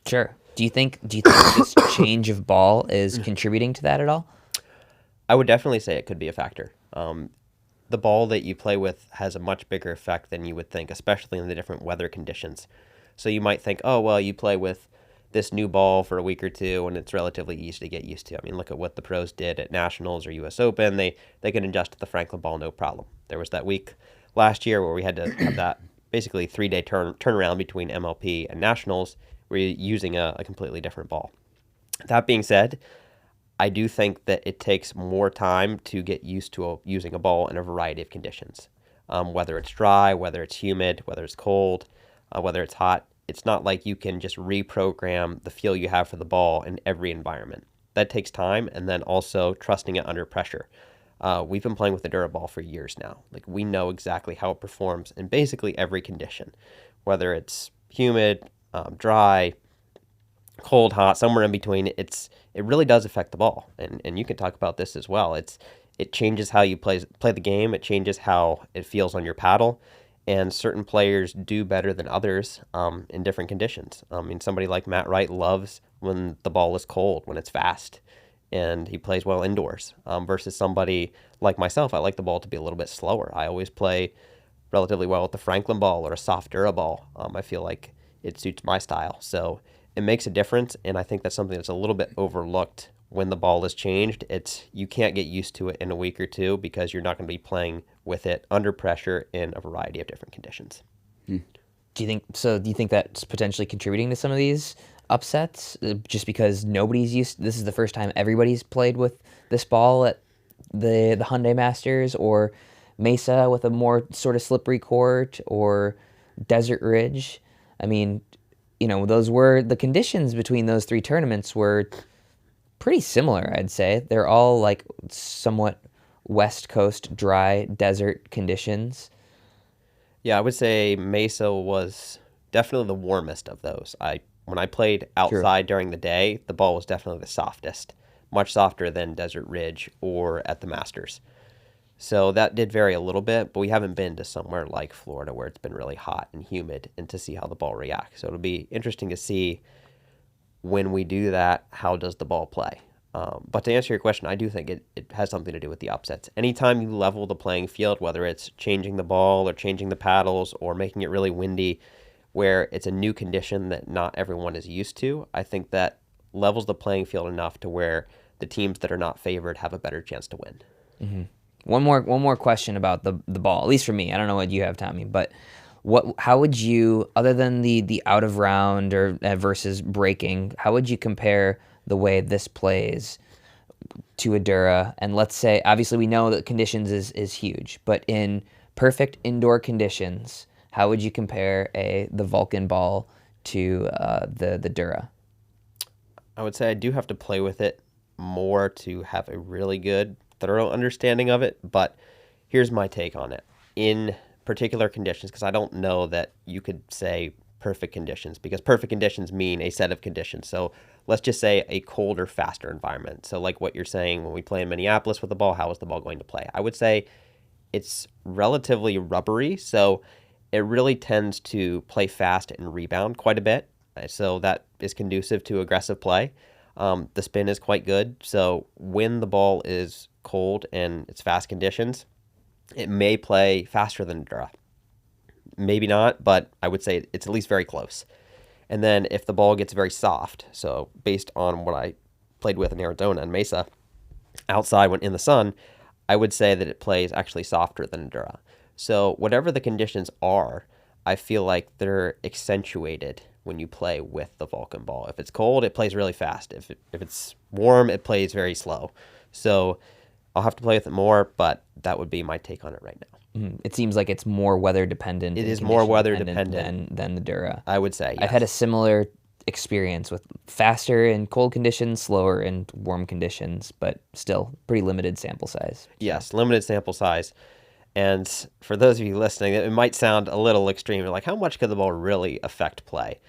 Sure. Do you think this change of ball is contributing to that at all? I would definitely say it could be a factor. The ball that you play with has a much bigger effect than you would think, especially in the different weather conditions. So you might think, oh, well, you play with this new ball for a week or two, and it's relatively easy to get used to. I mean, look at what the pros did at Nationals or U.S. Open. They can adjust to the Franklin ball, no problem. There was that week last year where we had to have that basically 3-day turnaround between MLP and Nationals where you're using a completely different ball. That being said, I do think that it takes more time to get used to using a ball in a variety of conditions, whether it's dry, whether it's humid, whether it's cold, whether it's hot. It's not like you can just reprogram the feel you have for the ball in every environment. That takes time, and then also trusting it under pressure. We've been playing with the Duraball for years now. Like, we know exactly how it performs in basically every condition, whether it's humid, dry, cold, hot, somewhere in between. It really does affect the ball, and you can talk about this as well. It changes how you play the game. It changes how it feels on your paddle. And certain players do better than others in different conditions. I mean, somebody like Matt Wright loves when the ball is cold, when it's fast, and he plays well indoors. Versus somebody like myself, I like the ball to be a little bit slower. I always play relatively well with the Franklin ball or a soft Dura ball. I feel like it suits my style. So it makes a difference, and I think that's something that's a little bit overlooked when the ball is changed. You can't get used to it in a week or two because you're not going to be playing with it under pressure in a variety of different conditions. Do you think that's potentially contributing to some of these upsets just because this is the first time everybody's played with this ball at the Hyundai Masters or Mesa with a more sort of slippery court or Desert Ridge? I mean, the conditions between those 3 tournaments were pretty similar, I'd say. They're all like somewhat West Coast dry desert conditions. Yeah, I would say Mesa was definitely the warmest of those. When I played outside during the day, the ball was definitely the softest, much softer than Desert Ridge or at the Masters. So that did vary a little bit, but we haven't been to somewhere like Florida where it's been really hot and humid and to see how the ball reacts. So it'll be interesting to see when we do that, how does the ball play? But to answer your question, I do think it has something to do with the upsets. Anytime you level the playing field, whether it's changing the ball or changing the paddles or making it really windy, where it's a new condition that not everyone is used to, I think that levels the playing field enough to where the teams that are not favored have a better chance to win. Mm-hmm. One more question about the ball, at least for me. I don't know what you have, Tommy, but how would you, other than the out of round or versus breaking, how would you compare the way this plays to a Dura? And let's say, obviously we know that conditions is huge, but in perfect indoor conditions, how would you compare the Vulcan ball to the Dura? I would say I do have to play with it more to have a really good, thorough understanding of it, but here's my take on it. In particular conditions, because I don't know that you could say perfect conditions, because perfect conditions mean a set of conditions. So let's just say a colder, faster environment. So like what you're saying, when we play in Minneapolis with the ball, how is the ball going to play? I would say it's relatively rubbery, so it really tends to play fast and rebound quite a bit. So that is conducive to aggressive play. The spin is quite good, so when the ball is cold and it's fast conditions, it may play faster than Dura. Maybe not, but I would say it's at least very close. And then if the ball gets very soft, so based on what I played with in Arizona and Mesa, outside when in the sun, I would say that it plays actually softer than Dura. So whatever the conditions are, I feel like they're accentuated when you play with the Vulcan ball. If it's cold, it plays really fast. If it's warm, it plays very slow. So I'll have to play with it more, but that would be my take on it right now. It seems like it's more weather dependent. It and is more weather condition dependent than the Dura. I would say, yes. I've had a similar experience with faster in cold conditions, slower in warm conditions, but still pretty limited sample size. Yes, limited sample size. And for those of you listening, it might sound a little extreme. Like, how much could the ball really affect play?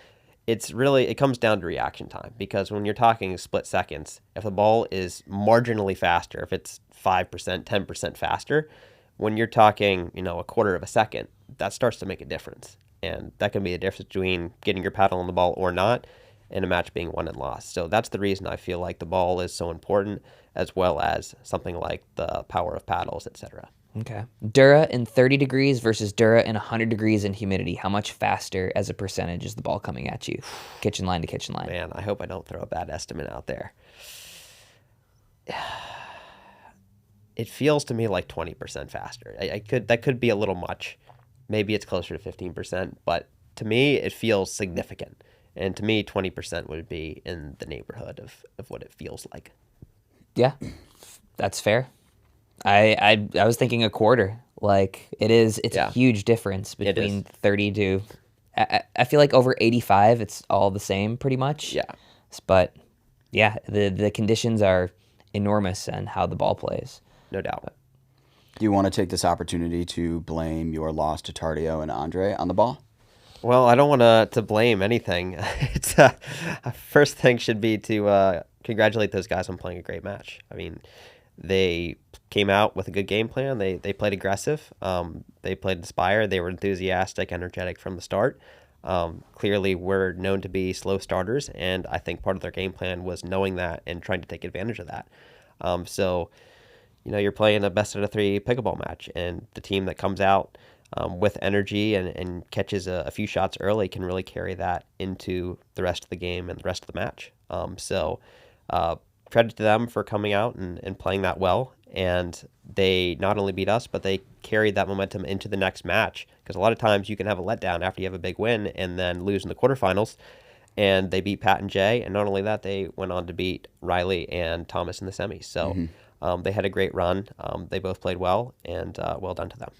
It comes down to reaction time, because when you're talking split seconds, if the ball is marginally faster, if it's 5%, 10% faster, when you're talking, a quarter of a second, that starts to make a difference. And that can be a difference between getting your paddle on the ball or not, and a match being won and lost. So that's the reason I feel like the ball is so important, as well as something like the power of paddles, etc. Okay. Dura in 30 degrees versus Dura in 100 degrees in humidity. How much faster as a percentage is the ball coming at you? Kitchen line to kitchen line. Man, I hope I don't throw a bad estimate out there. It feels to me like 20% faster. That could be a little much. Maybe it's closer to 15%, but to me, it feels significant. And to me, 20% would be in the neighborhood of what it feels like. Yeah, that's fair. I was thinking a quarter. Like, it's a huge difference between 30 to, I feel like over 85, it's all the same pretty much. Yeah. But yeah, the conditions are enormous and how the ball plays. No doubt. Do you want to take this opportunity to blame your loss to Tardio and Andrei on the ball? Well, I don't want to blame anything. It's first thing should be to congratulate those guys on playing a great match. I mean, they came out with a good game plan. They played aggressive. They played inspired. They were enthusiastic, energetic from the start. Clearly, we're known to be slow starters, and I think part of their game plan was knowing that and trying to take advantage of that. So, you're playing a best out of three pickleball match, and the team that comes out with energy and catches a few shots early can really carry that into the rest of the game and the rest of the match. So credit to them for coming out and playing that well. And they not only beat us, but they carried that momentum into the next match. Because a lot of times you can have a letdown after you have a big win and then lose in the quarterfinals. And they beat Pat and Jay. And not only that, they went on to beat Riley and Thomas in the semis. So they had a great run. They both played well, and well done to them.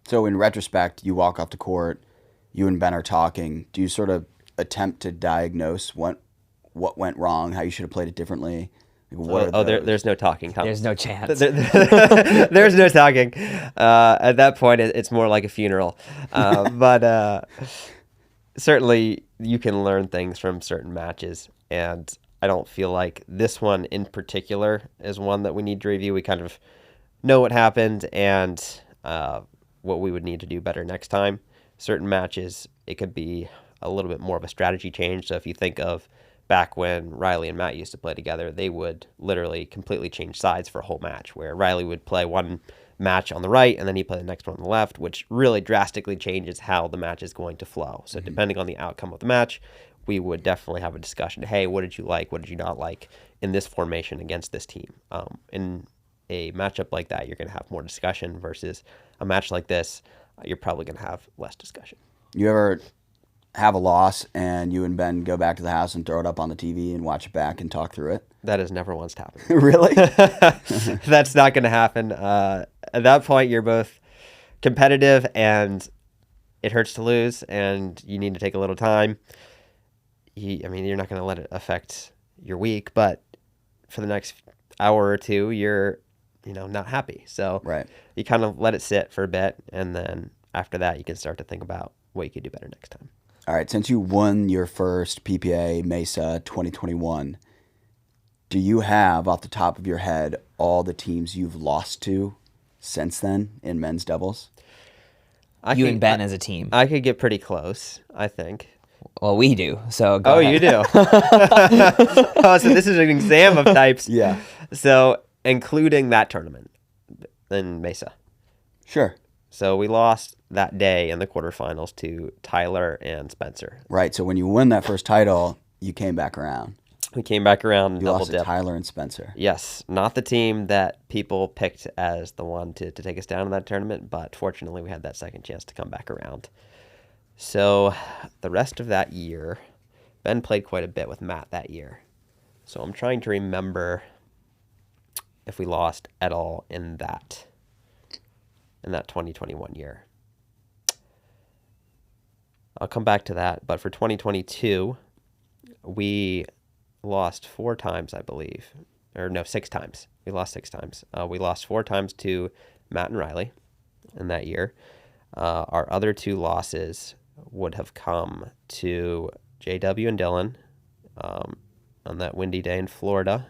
So in retrospect, you walk off the court, you and Ben are talking. Do you sort of attempt to diagnose what went wrong, how you should have played it differently? There's no talking, Thomas. There's no chance. There's no talking. At that point, it's more like a funeral. But certainly, you can learn things from certain matches, and I don't feel like this one in particular is one that we need to review. We kind of know what happened and what we would need to do better next time. Certain matches, it could be a little bit more of a strategy change. So if you think of back when Riley and Matt used to play together, they would literally completely change sides for a whole match, where Riley would play one match on the right and then he'd play the next one on the left, which really drastically changes how the match is going to flow. So depending on the outcome of the match, we would definitely have a discussion. Hey, what did you like? What did you not like in this formation against this team? In a matchup like that, you're going to have more discussion versus a match like this, you're probably going to have less discussion. You ever have a loss and you and Ben go back to the house and throw it up on the TV and watch it back and talk through it? That has never once happened. Really? That's not going to happen. At that point, you're both competitive and it hurts to lose and you need to take a little time. You're not going to let it affect your week, but for the next hour or two, you're not happy. So you kind of let it sit for a bit, and then after that, you can start to think about what you could do better next time. All right, since you won your first PPA Mesa 2021, do you have, off the top of your head, all the teams you've lost to since then in men's doubles? You and Ben as a team. I could get pretty close, I think. Well, we do. So go Oh, ahead. you do? Oh, so this is an exam of types. Yeah. So including that tournament in Mesa. Sure. So we lost that day in the quarterfinals to Tyler and Spencer. Right. So when you win that first title, you came back around. We came back around and You double lost to dip. Tyler and Spencer. Yes, not the team that people picked as the one to take us down in that tournament, but fortunately we had that second chance to come back around. So the rest of that year, Ben played quite a bit with Matt that year. So I'm trying to remember if we lost at all in that 2021 year. I'll come back to that, but for 2022, we lost 4 times, I believe. Or no, 6 times. We lost 6 times. We lost 4 times to Matt and Riley in that year. Our other 2 losses would have come to JW and Dylan on that windy day in Florida.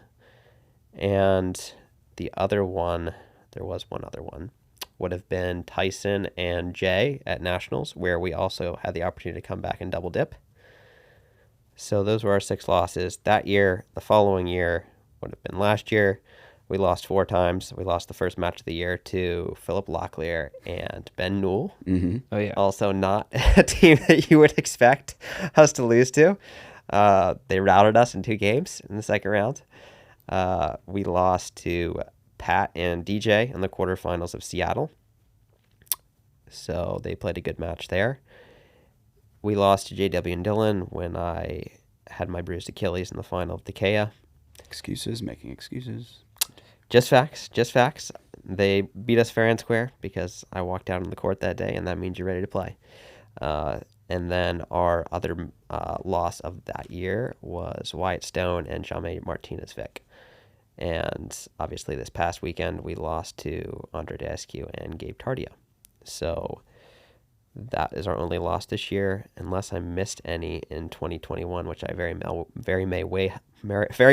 And the other one, there was one other one, would have been Tyson and Jay at Nationals, where we also had the opportunity to come back and double dip. So those were our 6 losses. That year, the following year, would have been last year, we lost 4 times. We lost the first match of the year to Philip Locklear and Ben Newell. Mm-hmm. Oh, yeah. Also not a team that you would expect us to lose to. They routed us in 2 games in the second round. We lost to Pat and DJ in the quarterfinals of Seattle. So they played a good match there. We lost to JW and Dylan when I had my bruised Achilles in the final of Takea. Excuses, making excuses. Just facts, just facts. They beat us fair and square because I walked out on the court that day, and that means you're ready to play. And then our other loss of that year was Wyatt Stone and Jaume Martinez-Vic. And obviously this past weekend, we lost to Andrei Daescu and Gabe Tardio. So that is our only loss this year, unless I missed any in 2021, which I very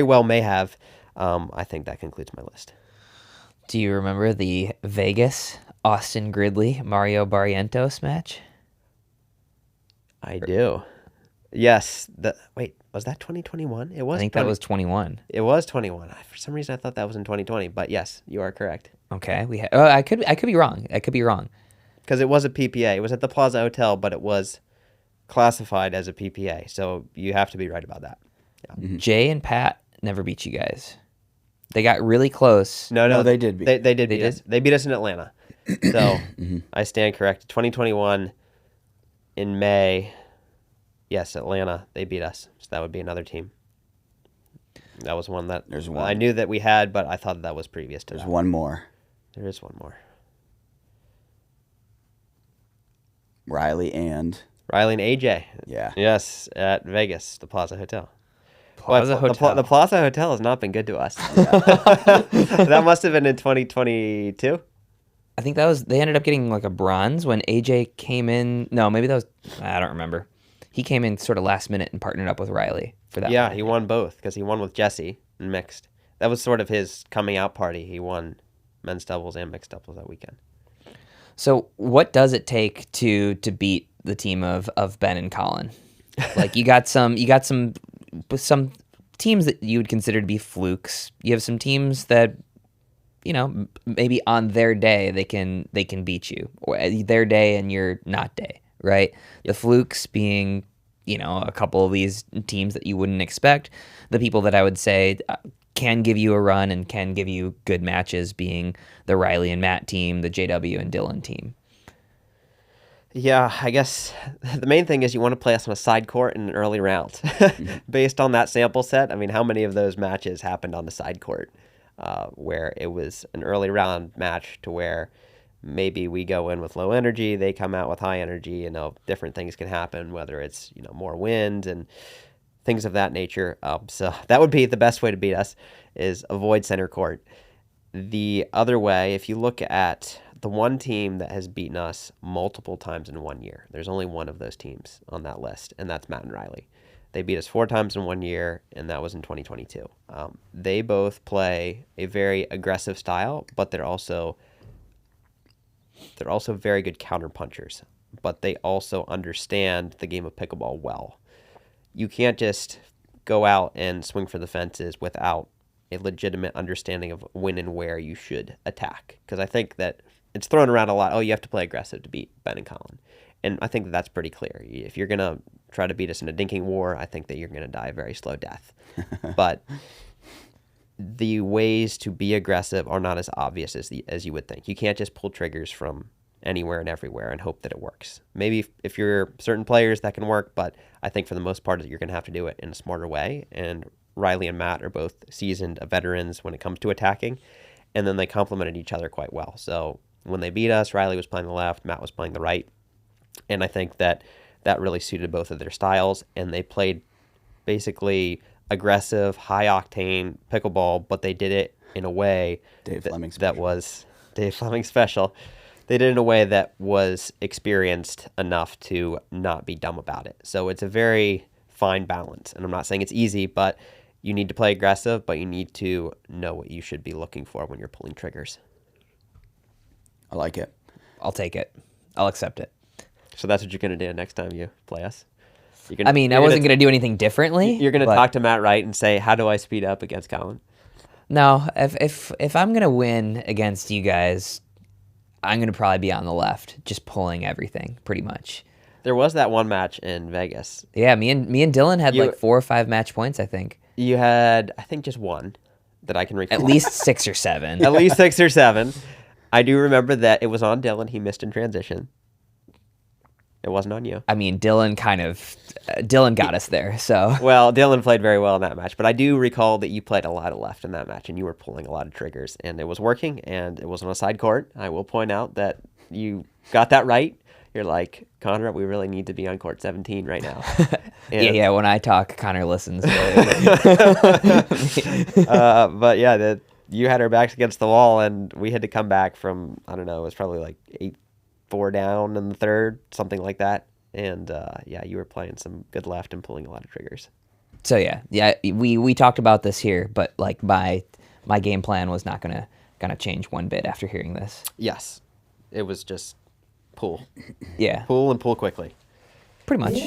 well may have. I think that concludes my list. Do you remember the Vegas Austin Gridley Mario Barrientos match? I do. Yes. Wait, was that 2021? It was. I think that was 21. It was 21. For some reason, I thought that was in 2020. But yes, you are correct. Okay, I could be wrong. I could be wrong. Because it was a PPA. It was at the Plaza Hotel, but it was classified as a PPA. So you have to be right about that. Yeah. Mm-hmm. Jay and Pat never beat you guys. They got really close. No, they did beat. They did beat us. They beat us in Atlanta. So I stand corrected. 2021 in May. Yes, Atlanta. They beat us. So that would be another team. That was one that There's one. I knew that we had, but I thought that was previous to There's that. one more. There is one more. Riley and AJ. yeah. Yes, at Vegas, the Plaza Hotel. Plaza Hotel. The Plaza Hotel has not been good to us. That must have been in 2022. I think they ended up getting like a bronze when AJ came in. No, maybe that was, I don't remember. He came in sort of last minute and partnered up with Riley for that. Yeah, one. he won both because he won with Jesse in mixed. That was sort of his coming out party. He won men's doubles and mixed doubles that weekend. So what does it take to beat the team of Ben and Colin? Like you got some teams that you would consider to be flukes. You have some teams that, you know, maybe on their day they can beat you, or their day and your not day, right? The flukes being, you know, a couple of these teams that you wouldn't expect. The people that I would say can give you a run and can give you good matches being the Riley and Matt team, the JW and Dylan team. Yeah, I guess the main thing is you want to play us on a side court in an early round. Based on that sample set, I mean, how many of those matches happened on the side court where it was an early round match to where maybe we go in with low energy, they come out with high energy, you know, different things can happen, whether it's, you know, more wind and things of that nature. So that would be the best way to beat us, is avoid center court. The other way, if you look at the one team that has beaten us multiple times in 1 year, there's only one of those teams on that list, and that's Matt and Riley. They beat us 4 times in 1 year, and that was in 2022. They both play a very aggressive style, but they're also they're also very good counterpunchers, but they also understand the game of pickleball well. You can't just go out and swing for the fences without a legitimate understanding of when and where you should attack. Because I think that it's thrown around a lot. Oh, you have to play aggressive to beat Ben and Colin. And I think that's pretty clear. If you're going to try to beat us in a dinking war, I think that you're going to die a very slow death. But the ways to be aggressive are not as obvious as you would think. You can't just pull triggers from anywhere and everywhere and hope that it works. Maybe if you're certain players that can work, but I think for the most part you're going to have to do it in a smarter way. And Riley and Matt are both seasoned veterans when it comes to attacking, and then they complemented each other quite well. So when they beat us, Riley was playing the left, Matt was playing the right. And I think that really suited both of their styles, and they played basically aggressive, high-octane pickleball, but they did it in a way that was Dave Fleming special. They did it in a way that was experienced enough to not be dumb about it. So it's a very fine balance, and I'm not saying it's easy, but you need to play aggressive, but you need to know what you should be looking for when you're pulling triggers. I like it. I'll take it. I'll accept it. So that's what you're going to do next time you play us? I wasn't going to do anything differently. You're going to talk to Matt Wright and say, how do I speed up against Colin? No, if I'm going to win against you guys, I'm going to probably be on the left, just pulling everything, pretty much. There was that one match in Vegas. Yeah, me and Dylan had like 4 or 5 match points, I think. You had, I think, just one that I can recall. At least 6 or 7. At least 6 or 7. I do remember that it was on Dylan. He missed in transition. It wasn't on you. I mean, Dylan got us there, so. Well, Dylan played very well in that match, but I do recall that you played a lot of left in that match, and you were pulling a lot of triggers, and it was working, and it was on a side court. I will point out that you got that right. You're like, Connor, we really need to be on court 17 right now. Yeah, when I talk, Connor listens. But yeah, you had our backs against the wall, and we had to come back from, I don't know, it was probably like 8-4 down in the third, something like that. And you were playing some good left and pulling a lot of triggers. So yeah, we talked about this here, but like my game plan was not gonna change one bit after hearing this. Yes, it was just pull. Yeah, pull and pull quickly. Pretty much.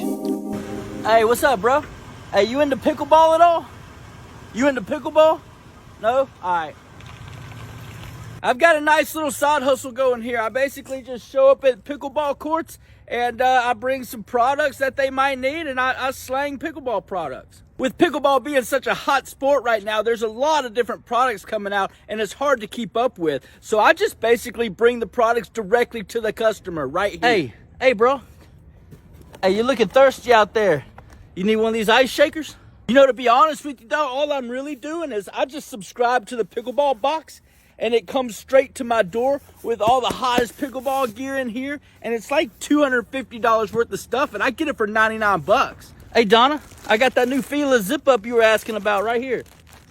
Hey, what's up, bro? Hey, you into pickleball at all? You into pickleball? No? All right. I've got a nice little side hustle going here. I basically just show up at pickleball courts and I bring some products that they might need, and I slang pickleball products. With pickleball being such a hot sport right now, there's a lot of different products coming out and it's hard to keep up with. So I just basically bring the products directly to the customer right here. Hey, bro. Hey, you're looking thirsty out there. You need one of these ice shakers? You know, to be honest with you, though, all I'm really doing is I just subscribe to the pickleball box, and it comes straight to my door with all the hottest pickleball gear in here, and it's like $250 worth of stuff, and I get it for 99 bucks. Hey, Donna, I got that new Fila zip-up you were asking about right here.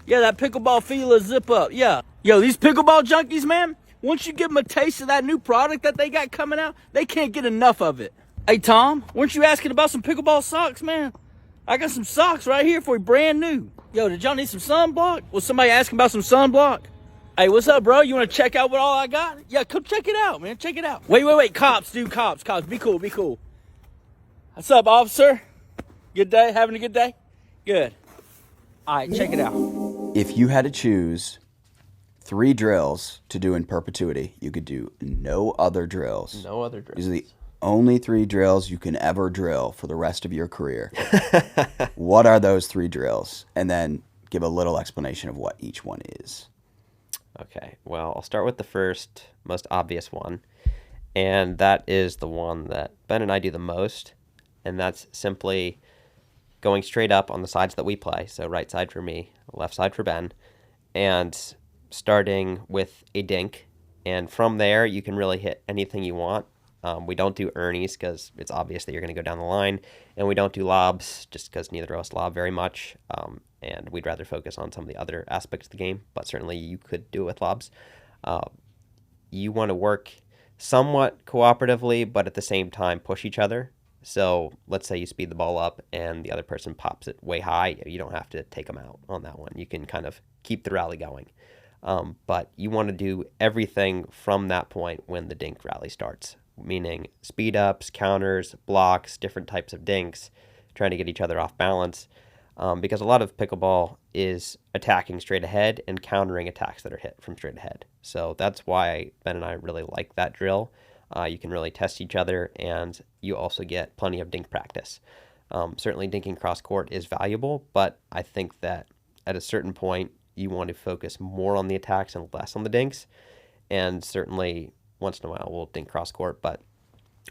Yeah, that pickleball Fila zip-up, yeah. Yo, these pickleball junkies, man, once you give them a taste of that new product that they got coming out, they can't get enough of it. Hey, Tom, weren't you asking about some pickleball socks, man? I got some socks right here for you, brand new. Yo, did y'all need some sunblock? Was somebody asking about some sunblock? Hey, what's up, bro? You want to check out what all I got? Yeah, come check it out, man. Check it out. Wait. Cops, dude. Cops. Be cool. What's up, officer? Good day? Having a good day? Good. All right, check it out. If you had to choose 3 drills to do in perpetuity, you could do no other drills. No other drills. These are the only 3 drills you can ever drill for the rest of your career. What are those 3 drills? And then give a little explanation of what each one is. Okay, well, I'll start with the first, most obvious one, and that is the one that Ben and I do the most, and that's simply going straight up on the sides that we play, so right side for me, left side for Ben, and starting with a dink, and from there you can really hit anything you want. We don't do ernies because it's obvious that you're going to go down the line, and we don't do lobs just because neither of us lob very much, and we'd rather focus on some of the other aspects of the game, but certainly you could do it with lobs. You want to work somewhat cooperatively, but at the same time push each other. So let's say you speed the ball up and the other person pops it way high. You don't have to take them out on that one. You can kind of keep the rally going. But you want to do everything from that point when the dink rally starts, meaning speed ups, counters, blocks, different types of dinks, trying to get each other off balance. Because a lot of pickleball is attacking straight ahead and countering attacks that are hit from straight ahead. So that's why Ben and I really like that drill. You can really test each other, and you also get plenty of dink practice. Certainly dinking cross court is valuable, but I think that at a certain point, you want to focus more on the attacks and less on the dinks. And certainly once in a while we'll dink cross court, but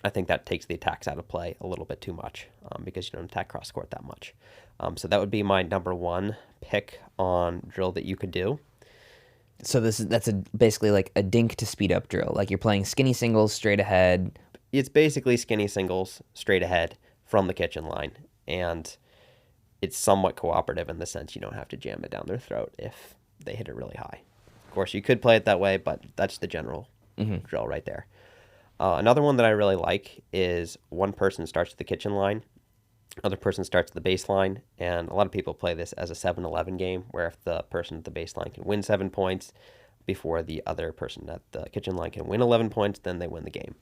I think that takes the attacks out of play a little bit too much because you don't attack cross court that much. So that would be my number one pick on drill that you could do. So that's basically like a dink to speed up drill. Like you're playing skinny singles straight ahead. It's basically skinny singles straight ahead from the kitchen line, and it's somewhat cooperative in the sense you don't have to jam it down their throat if they hit it really high. Of course, you could play it that way, but that's the general drill right there. Another one that I really like is one person starts at the kitchen line, other person starts at the baseline, and a lot of people play this as a 7-11 game, where if the person at the baseline can win 7 points before the other person at the kitchen line can win 11 points, then they win the game.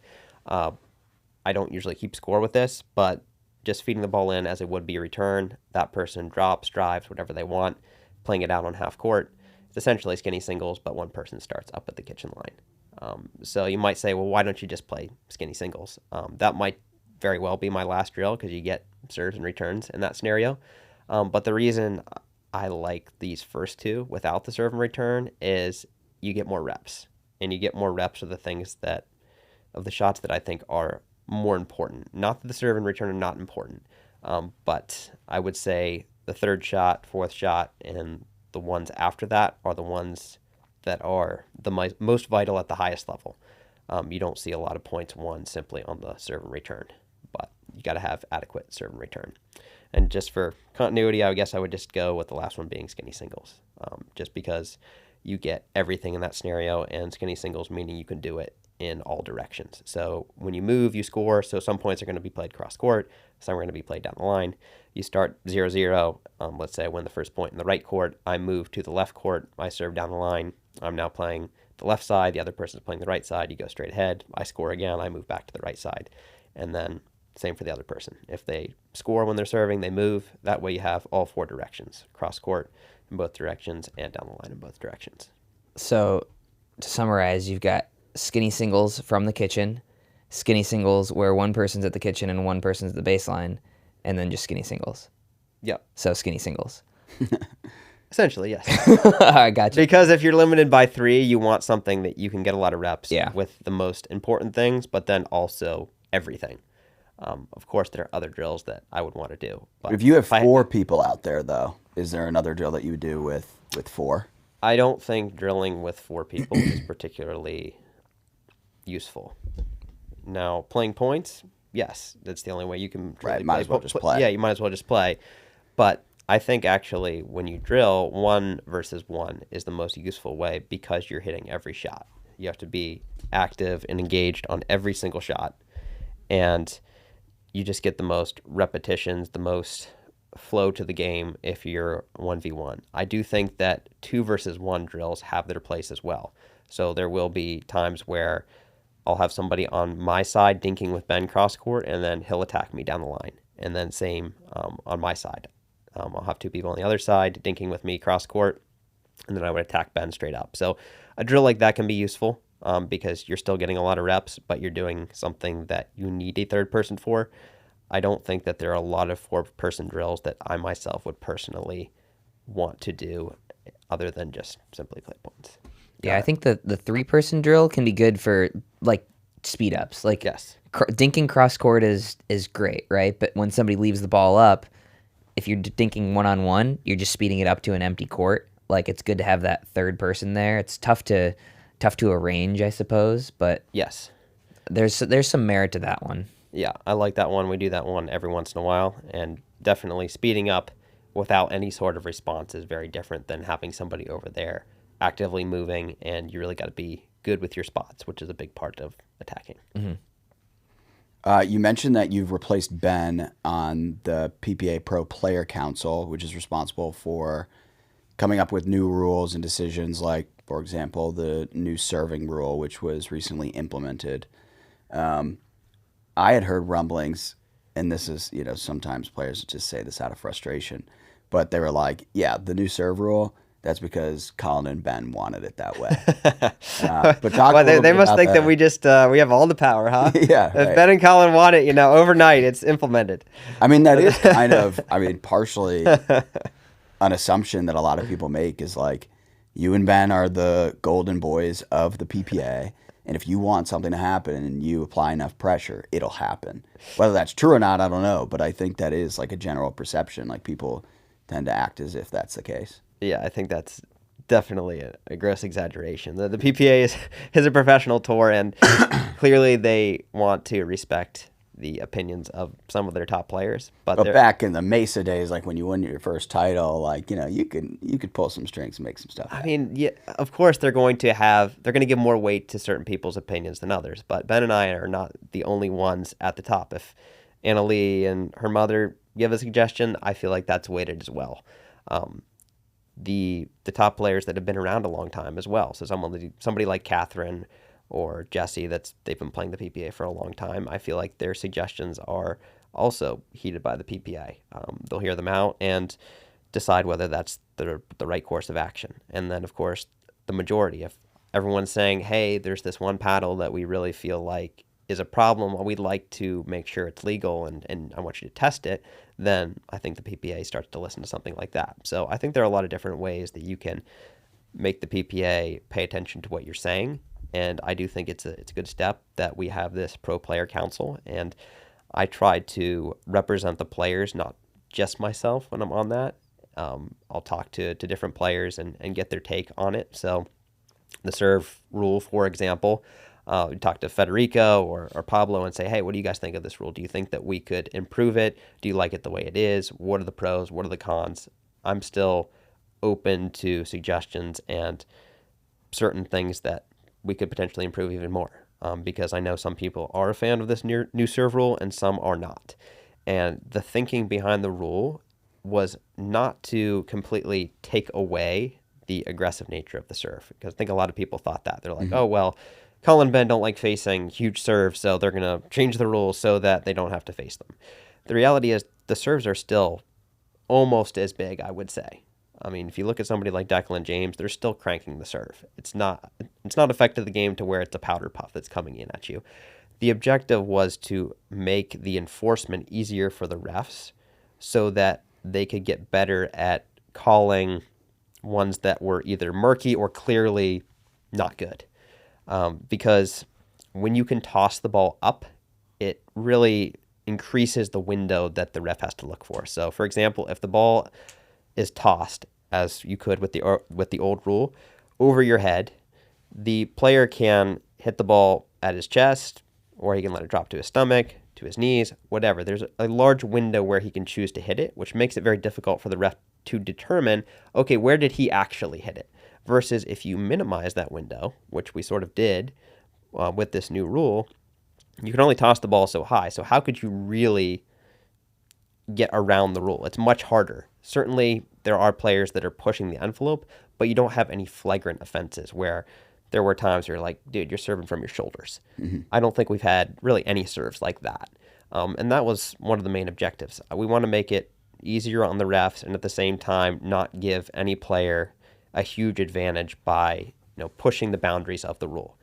I don't usually keep score with this, but just feeding the ball in as it would be a return, that person drops, drives, whatever they want, playing it out on half court. It's essentially skinny singles, but one person starts up at the kitchen line. So you might say, well, why don't you just play skinny singles? That might very well be my last drill because you get serves and returns in that scenario. But the reason I like these first two without the serve and return is you get more reps, and you get more reps of the shots that I think are more important. Not that the serve and return are not important, but I would say the third shot, fourth shot, and the ones after that are the ones that are the most vital at the highest level. You don't see a lot of points won simply on the serve and return, but you got to have adequate serve and return. And just for continuity, I guess I would just go with the last one being skinny singles, just because you get everything in that scenario, and skinny singles meaning you can do it in all directions. So when you move, you score. So some points are going to be played cross court, some are going to be played down the line. You start 0-0. Let's say I win the first point in the right court. I move to the left court. I serve down the line. I'm now playing the left side. The other person's playing the right side. You go straight ahead. I score again. I move back to the right side. And then same for the other person. If they score when they're serving, they move. That way you have all 4 directions, cross court in both directions and down the line in both directions. So to summarize, you've got skinny singles from the kitchen, skinny singles where one person's at the kitchen and one person's at the baseline, and then just skinny singles. Yep. So skinny singles. Essentially, yes. I got you. Because if you're limited by 3, you want something that you can get a lot of reps Yeah. with the most important things, but then also everything. Of course, there are other drills that I would want to do. But If you have 4 people out there, though, is there another drill that you would do with 4? I don't think drilling with 4 people is particularly useful. Now, playing points, yes, that's the only way you can Right, might as well just play. Yeah, you might as well just play. But I think actually when you drill, 1 versus 1 is the most useful way because you're hitting every shot. You have to be active and engaged on every single shot. And you just get the most repetitions, the most flow to the game if you're 1v1. I do think that 2 versus 1 drills have their place as well. So there will be times where I'll have somebody on my side dinking with Ben cross court, and then he'll attack me down the line. And then same on my side. I'll have 2 people on the other side dinking with me cross court, and then I would attack Ben straight up. So a drill like that can be useful because you're still getting a lot of reps, but you're doing something that you need a third person for. I don't think that there are a lot of 4-person drills that I myself would personally want to do other than just simply play points. Yeah, I think the 3-person drill can be good for like speed ups. Like Yes. Dinking cross court is great, right? But when somebody leaves the ball up, if you're dinking 1-on-1, you're just speeding it up to an empty court. Like it's good to have that third person there. It's tough to arrange, I suppose, but Yes. there's some merit to that one. Yeah, I like that one. We do that one every once in a while, and definitely speeding up without any sort of response is very different than having somebody over there actively moving, and you really got to be good with your spots, which is a big part of attacking. Mm-hmm. You mentioned that you've replaced Ben on the PPA Pro Player Council, which is responsible for coming up with new rules and decisions like for example, the new serving rule, which was recently implemented. I had heard rumblings, and this is, sometimes players just say this out of frustration, but they were like, yeah, the new serve rule, that's because Colin and Ben wanted it that way. But they must think that we just we have all the power, huh? Yeah. If Ben and Colin want it, overnight it's implemented. I mean, that is kind of, partially an assumption that a lot of people make is like, you and Ben are the golden boys of the PPA. And if you want something to happen and you apply enough pressure, it'll happen. Whether that's true or not, I don't know. But I think that is like a general perception. Like people tend to act as if that's the case. Yeah, I think that's definitely a gross exaggeration. The PPA is a professional tour, and clearly they want to respect the opinions of some of their top players. But back in the Mesa days, like when you won your first title, like, you could pull some strings and make some stuff happen. I mean, yeah, of course they're going to give more weight to certain people's opinions than others. But Ben and I are not the only ones at the top. If Anna Lee and her mother give a suggestion, I feel like that's weighted as well. The top players that have been around a long time as well. So somebody like Catherine or Jesse, they've been playing the PPA for a long time. I feel like their suggestions are also heeded by the PPA. They'll hear them out and decide whether that's the right course of action. And then, of course, the majority, if everyone's saying, hey, there's this one paddle that we really feel like is a problem, well, we'd like to make sure it's legal and I want you to test it, then I think the PPA starts to listen to something like that. So I think there are a lot of different ways that you can make the PPA pay attention to what you're saying. And I do think it's a good step that we have this pro player council. And I try to represent the players, not just myself when I'm on that. I'll talk to different players and get their take on it. So the serve rule, for example, we talk to Federico or Pablo and say, hey, what do you guys think of this rule? Do you think that we could improve it? Do you like it the way it is? What are the pros? What are the cons? I'm still open to suggestions and certain things that we could potentially improve even more, because I know some people are a fan of this new serve rule and some are not. And the thinking behind the rule was not to completely take away the aggressive nature of the serve, because I think a lot of people thought that. They're like, oh, well, Colin and Ben don't like facing huge serves, so they're going to change the rules so that they don't have to face them. The reality is the serves are still almost as big, I would say. I mean, if you look at somebody like Declan James, they're still cranking the serve. It's not affected the game to where it's a powder puff that's coming in at you. The objective was to make the enforcement easier for the refs so that they could get better at calling ones that were either murky or clearly not good. Because when you can toss the ball up, it really increases the window that the ref has to look for. So, for example, if the ball is tossed, as you could with the old rule, over your head, the player can hit the ball at his chest, or he can let it drop to his stomach, to his knees, whatever. There's a large window where he can choose to hit it, which makes it very difficult for the ref to determine, okay, where did he actually hit it? Versus if you minimize that window, which we sort of did with this new rule, you can only toss the ball so high. So how could you really get around the rule? It's much harder. Certainly, there are players that are pushing the envelope, but you don't have any flagrant offenses where there were times where you're like, dude, you're serving from your shoulders. Mm-hmm. I don't think we've had really any serves like that. And that was one of the main objectives. We want to make it easier on the refs and at the same time not give any player a huge advantage by pushing the boundaries of the rule.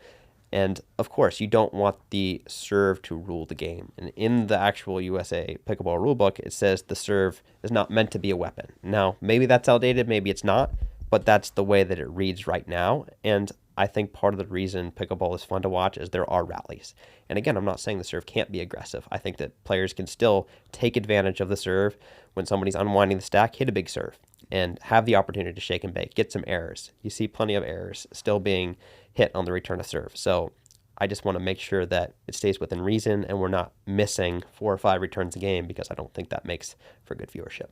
And of course, you don't want the serve to rule the game. And in the actual USA Pickleball rulebook, it says the serve is not meant to be a weapon. Now, maybe that's outdated, maybe it's not, but that's the way that it reads right now. And I think part of the reason pickleball is fun to watch is there are rallies. And again, I'm not saying the serve can't be aggressive. I think that players can still take advantage of the serve when somebody's unwinding the stack, hit a big serve, and have the opportunity to shake and bake, get some errors. You see plenty of errors still being hit on the return of serve. So I just want to make sure that it stays within reason and we're not missing 4 or 5 returns a game, because I don't think that makes for good viewership.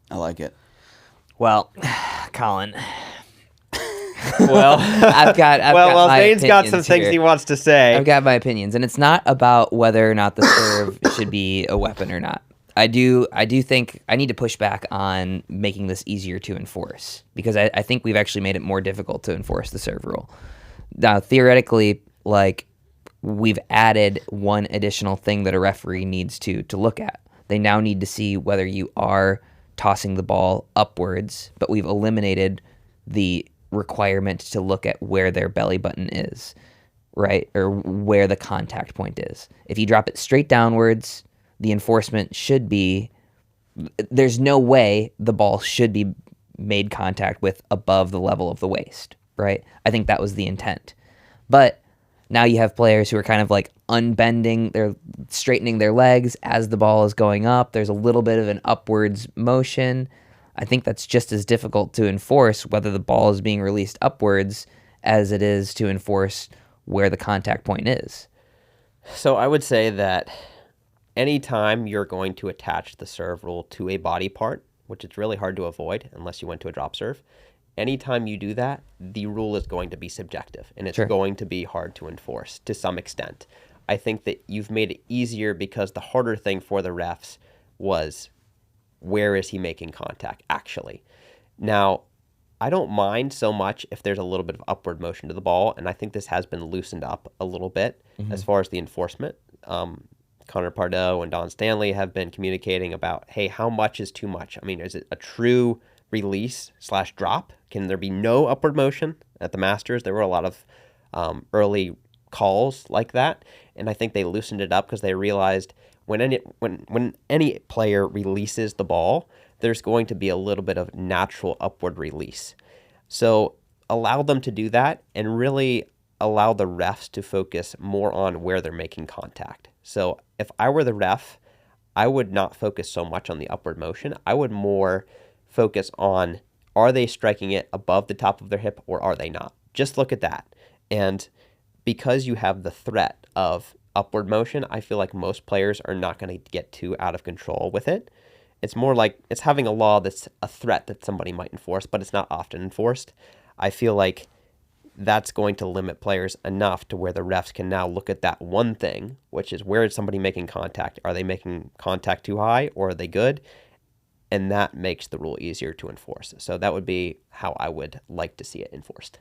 I like it. Well, Colin. Well, I've got Zane's got some things he wants to say. I've got my opinions, and it's not about whether or not the serve should be a weapon or not. I do think I need to push back on making this easier to enforce, because I think we've actually made it more difficult to enforce the serve rule. Now, theoretically, like, we've added one additional thing that a referee needs to look at. They now need to see whether you are tossing the ball upwards, but we've eliminated the requirement to look at where their belly button is, right? Or where the contact point is. If you drop it straight downwards, the enforcement should be, there's no way the ball should be made contact with above the level of the waist, right? I think that was the intent. But now you have players who are kind of like unbending, they're straightening their legs as the ball is going up. There's a little bit of an upwards motion. I think that's just as difficult to enforce whether the ball is being released upwards as it is to enforce where the contact point is. So I would say that anytime you're going to attach the serve rule to a body part, which it's really hard to avoid unless you went to a drop serve, anytime you do that, the rule is going to be subjective, and it's going to be hard to enforce to some extent. I think that you've made it easier because the harder thing for the refs was, where is he making contact actually? Now, I don't mind so much if there's a little bit of upward motion to the ball, and I think this has been loosened up a little bit as far as the enforcement. Connor Pardo and Don Stanley have been communicating about, hey, how much is too much? I mean, is it a true release / drop? Can there be no upward motion? At the Masters, there were a lot of early calls like that, and I think they loosened it up because they realized when any player releases the ball, there's going to be a little bit of natural upward release. So allow them to do that and really allow the refs to focus more on where they're making contact. So if I were the ref, I would not focus so much on the upward motion. I would more focus on, are they striking it above the top of their hip or are they not? Just look at that. And because you have the threat of upward motion, I feel like most players are not going to get too out of control with it. It's more like it's having a law that's a threat that somebody might enforce, but it's not often enforced. I feel like that's going to limit players enough to where the refs can now look at that one thing, which is, where is somebody making contact? Are they making contact too high or are they good? And that makes the rule easier to enforce. So that would be how I would like to see it enforced.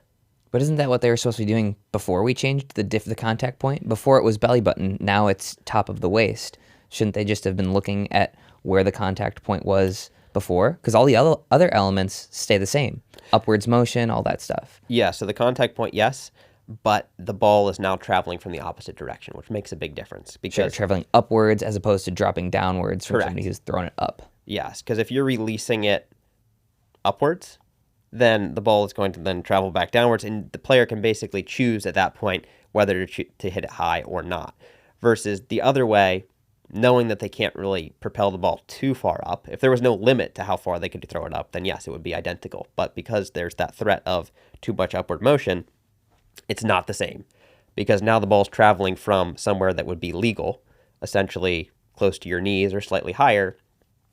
But isn't that what they were supposed to be doing before we changed the contact point? Before it was belly button, now it's top of the waist. Shouldn't they just have been looking at where the contact point was before? Because all the other elements stay the same. Upwards motion, all that stuff. Yeah, so the contact point, yes, but the ball is now traveling from the opposite direction, which makes a big difference. Because traveling upwards as opposed to dropping downwards from Correct. somebody who's throwing it up. Yes, because if you're releasing it upwards, then the ball is going to then travel back downwards, and the player can basically choose at that point whether to hit it high or not. Versus the other way, knowing that they can't really propel the ball too far up. If there was no limit to how far they could throw it up, then yes, it would be identical. But because there's that threat of too much upward motion, it's not the same. Because now the ball's traveling from somewhere that would be legal, essentially close to your knees or slightly higher,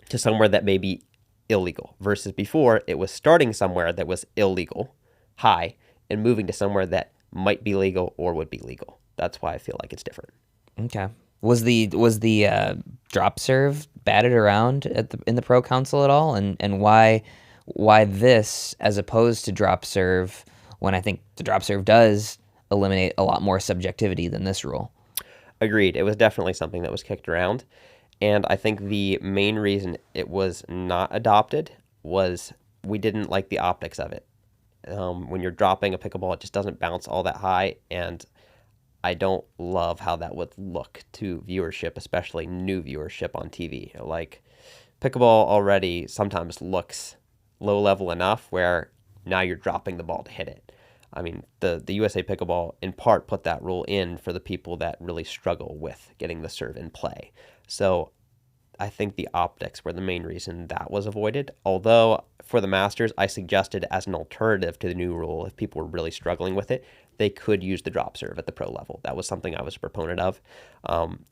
to somewhere that may be illegal. Versus before, it was starting somewhere that was illegal, high, and moving to somewhere that might be legal or would be legal. That's why I feel like it's different. Okay. Was the drop serve batted around in the pro council at all, and why this as opposed to drop serve, when I think the drop serve does eliminate a lot more subjectivity than this rule? Agreed. It was definitely something that was kicked around, and I think the main reason it was not adopted was we didn't like the optics of it. When you're dropping a pickleball, it just doesn't bounce all that high, and I don't love how that would look to viewership, especially new viewership on TV. Like, pickleball already sometimes looks low level enough where now you're dropping the ball to hit it. I mean, the USA Pickleball in part put that rule in for the people that really struggle with getting the serve in play. So I think the optics were the main reason that was avoided. Although for the Masters, I suggested as an alternative to the new rule, if people were really struggling with it, they could use the drop serve at the pro level. That was something I was a proponent of.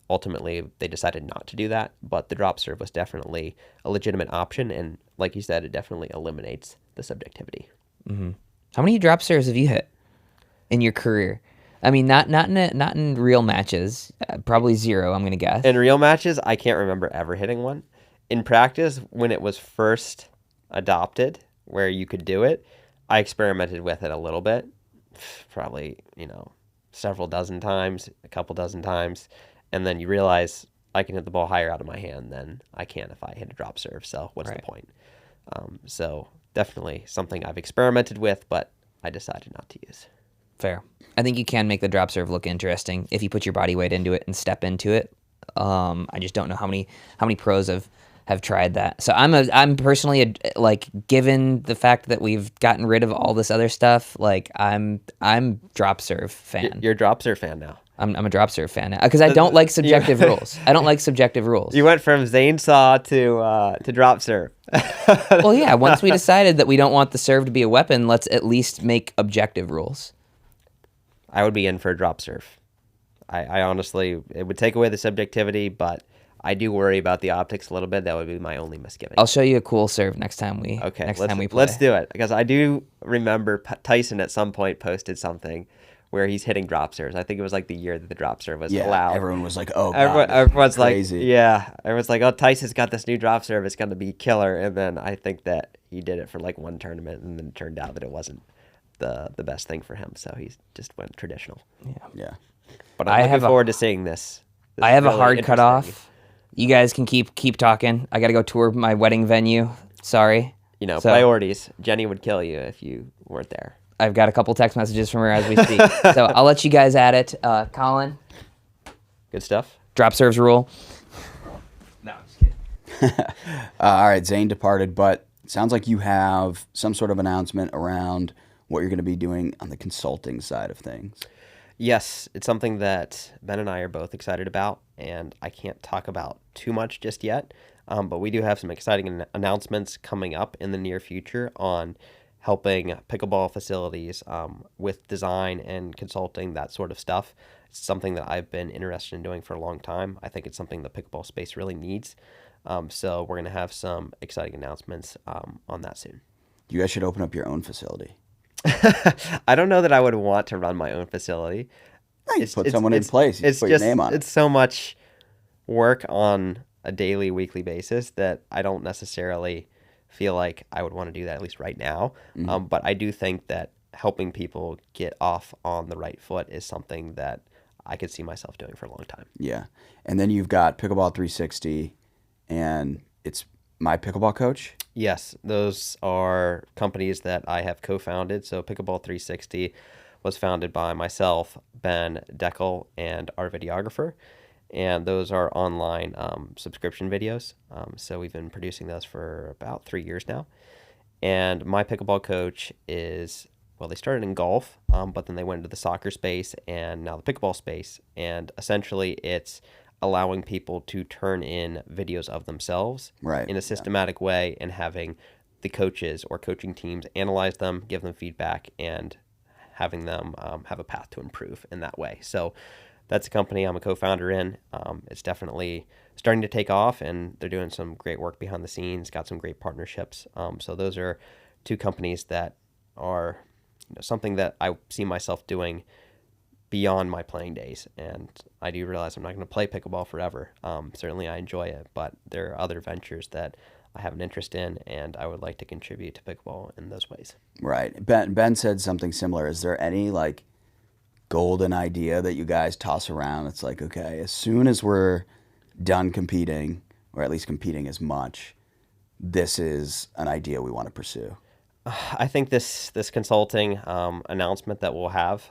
Ultimately, they decided not to do that, but the drop serve was definitely a legitimate option. And like you said, it definitely eliminates the subjectivity. Mm-hmm. How many drop serves have you hit in your career? I mean, not in real matches. Probably zero, I'm gonna guess. In real matches, I can't remember ever hitting one. In practice, when it was first adopted, where you could do it, I experimented with it a little bit, probably, several dozen times, a couple dozen times, and then you realize I can hit the ball higher out of my hand than I can if I hit a drop serve. So what's the point? So definitely something I've experimented with, but I decided not to use. Fair. I think you can make the drop serve look interesting if you put your body weight into it and step into it. I just don't know how many pros have tried that. So I'm personally like, given the fact that we've gotten rid of all this other stuff, like I'm drop serve fan. You're a drop serve fan now. I'm a drop serve fan now because I don't like subjective rules. I don't like subjective rules. You went from Zane saw to drop serve. Well, yeah. Once we decided that we don't want the serve to be a weapon, let's at least make objective rules. I would be in for a drop serve. I honestly, it would take away the subjectivity, but I do worry about the optics a little bit. That would be my only misgiving. I'll show you a cool serve next time we play. Let's do it, because I do remember Tyson at some point posted something where he's hitting drop serves. I think it was like the year that the drop serve was allowed. Everyone was like, "Oh, God, everyone's crazy." like, yeah, everyone's like, "Oh, Tyson's got this new drop serve. It's gonna be killer." And then I think that he did it for like one tournament, and then it turned out that it wasn't the best thing for him. So he just went traditional. Yeah. But I'm looking forward to seeing this. I have a hard cutoff. You guys can keep talking. I got to go tour my wedding venue. Sorry. Priorities. Jenny would kill you if you weren't there. I've got a couple text messages from her as we speak. So I'll let you guys at it. Colin. Good stuff. Drop serves rule. No, I'm just kidding. All right, Zane departed, but it sounds like you have some sort of announcement around what you're going to be doing on the consulting side of things. Yes, it's something that Ben and I are both excited about, and I can't talk about too much just yet, but we do have some exciting announcements coming up in the near future on helping pickleball facilities with design and consulting, that sort of stuff. It's something that I've been interested in doing for a long time. I think it's something the pickleball space really needs, so we're going to have some exciting announcements on that soon. You guys should open up your own facility. I don't know that I would want to run my own facility. Put someone in place. You put your name on it. It's so much work on a daily, weekly basis that I don't necessarily feel like I would want to do that, at least right now. Mm-hmm. But I do think that helping people get off on the right foot is something that I could see myself doing for a long time. Yeah. And then you've got Pickleball 360, and it's My Pickleball Coach. Yes, those are companies that I have co-founded. So Pickleball 360 was founded by myself, Ben Dekel, and our videographer. And those are online subscription videos. So we've been producing those for about 3 years now. And My Pickleball Coach is, well, they started in golf, but then they went into the soccer space and now the pickleball space. And essentially it's allowing people to turn in videos of themselves in a systematic way, and having the coaches or coaching teams analyze them, give them feedback, and having them have a path to improve in that way. So that's a company I'm a co-founder in. It's definitely starting to take off, and they're doing some great work behind the scenes, got some great partnerships. So those are two companies that are something that I see myself doing beyond my playing days. And I do realize I'm not going to play pickleball forever. Certainly I enjoy it, but there are other ventures that I have an interest in, and I would like to contribute to pickleball in those ways. Right. Ben said something similar. Is there any golden idea that you guys toss around? It's like, okay, as soon as we're done competing, or at least competing as much, this is an idea we want to pursue? I think this consulting announcement that we'll have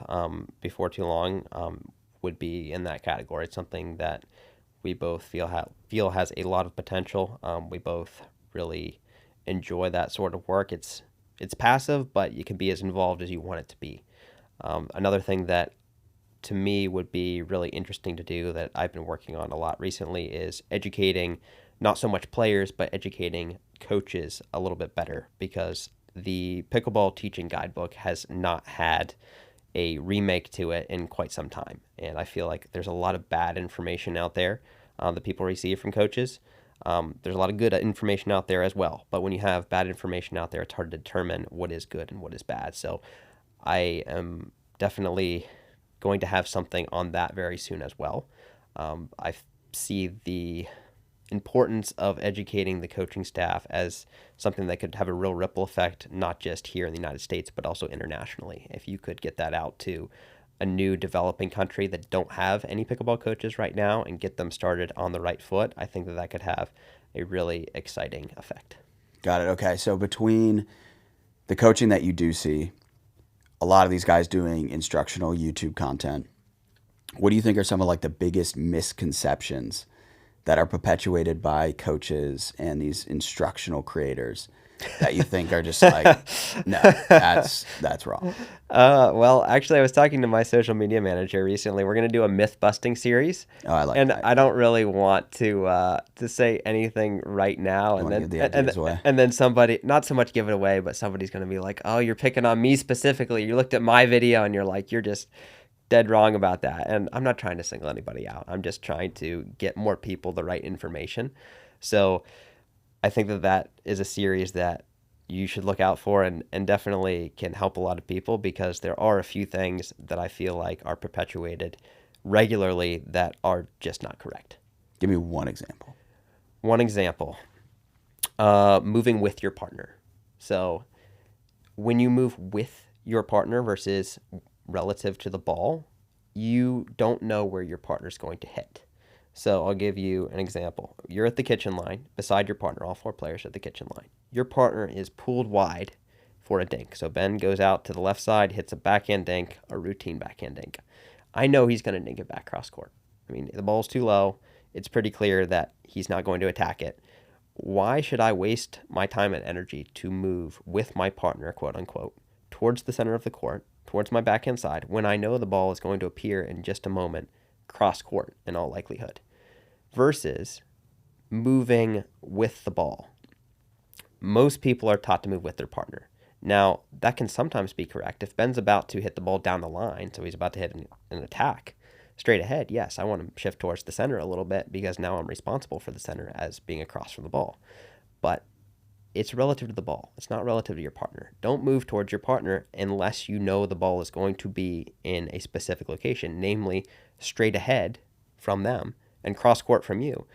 before too long would be in that category. It's something that we both feel has a lot of potential. We both really enjoy that sort of work. It's passive, but you can be as involved as you want it to be. Another thing that to me would be really interesting to do that I've been working on a lot recently is educating not so much players, but educating coaches a little bit better, because the pickleball teaching guidebook has not had a remake to it in quite some time. And I feel like there's a lot of bad information out there that people receive from coaches. There's a lot of good information out there as well. But when you have bad information out there, it's hard to determine what is good and what is bad. So I am definitely going to have something on that very soon as well. I see the importance of educating the coaching staff as something that could have a real ripple effect, not just here in the United States, but also internationally. If you could get that out to a new developing country that don't have any pickleball coaches right now and get them started on the right foot, I think that that could have a really exciting effect. Got it. Okay. So between the coaching that you do see, a lot of these guys doing instructional YouTube content, what do you think are some of like the biggest misconceptions that are perpetuated by coaches and these instructional creators that you think are just like, no, that's wrong? Well, actually, I was talking to my social media manager recently. We're going to do a myth busting series. Oh, I like and that. I don't really want to say anything right now, and wanna give the ideas away. and then somebody, not so much give it away, but somebody's going to be like, "Oh, you're picking on me specifically. You looked at my video and you're like, you're just dead wrong about that." And I'm not trying to single anybody out. I'm just trying to get more people the right information. So I think that that is a series that you should look out for, and definitely can help a lot of people, because there are a few things that I feel like are perpetuated regularly that are just not correct. Give me one example. One example, moving with your partner. So when you move with your partner versus relative to the ball, you don't know where your partner's going to hit. So I'll give you an example. You're at the kitchen line beside your partner, all 4 players at the kitchen line. Your partner is pulled wide for a dink. So Ben goes out to the left side, hits a backhand dink, a routine backhand dink. I know he's going to dink it back cross court. I mean, the ball's too low. It's pretty clear that he's not going to attack it. Why should I waste my time and energy to move with my partner, quote unquote, towards the center of the court, towards my backhand side, when I know the ball is going to appear in just a moment cross court in all likelihood, versus moving with the ball? Most people are taught to move with their partner. Now, that can sometimes be correct. If Ben's about to hit the ball down the line, so he's about to hit an attack straight ahead, yes, I want to shift towards the center a little bit, because now I'm responsible for the center as being across from the ball. But it's relative to the ball. It's not relative to your partner. Don't move towards your partner unless you know the ball is going to be in a specific location, namely straight ahead from them and cross court from you.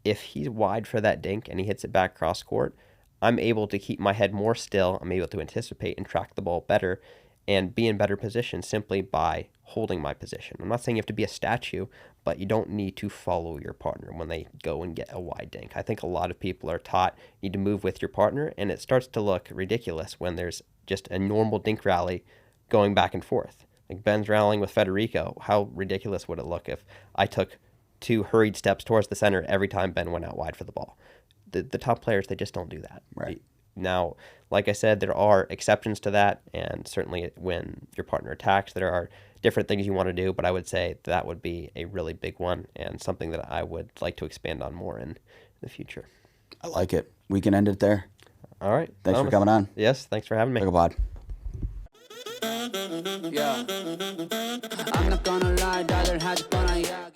If he's wide for that dink and he hits it back cross court, I'm able to keep my head more still. I'm able to anticipate and track the ball better and be in better position simply by holding my position. I'm not saying you have to be a statue, but you don't need to follow your partner when they go and get a wide dink. I think a lot of people are taught you need to move with your partner, and it starts to look ridiculous when there's just a normal dink rally going back and forth. Like Ben's rallying with Federico. How ridiculous would it look if I took 2 hurried steps towards the center every time Ben went out wide for the ball? The top players, they just don't do that. Right. Now, like I said, there are exceptions to that, and certainly when your partner attacks, there are different things you want to do, but I would say that would be a really big one and something that I would like to expand on more in the future. I like it. We can end it there. All right. Thanks for coming on. Yes, thanks for having me. PicklePod. Yeah. I'm not gonna lie, rather had fun, yeah.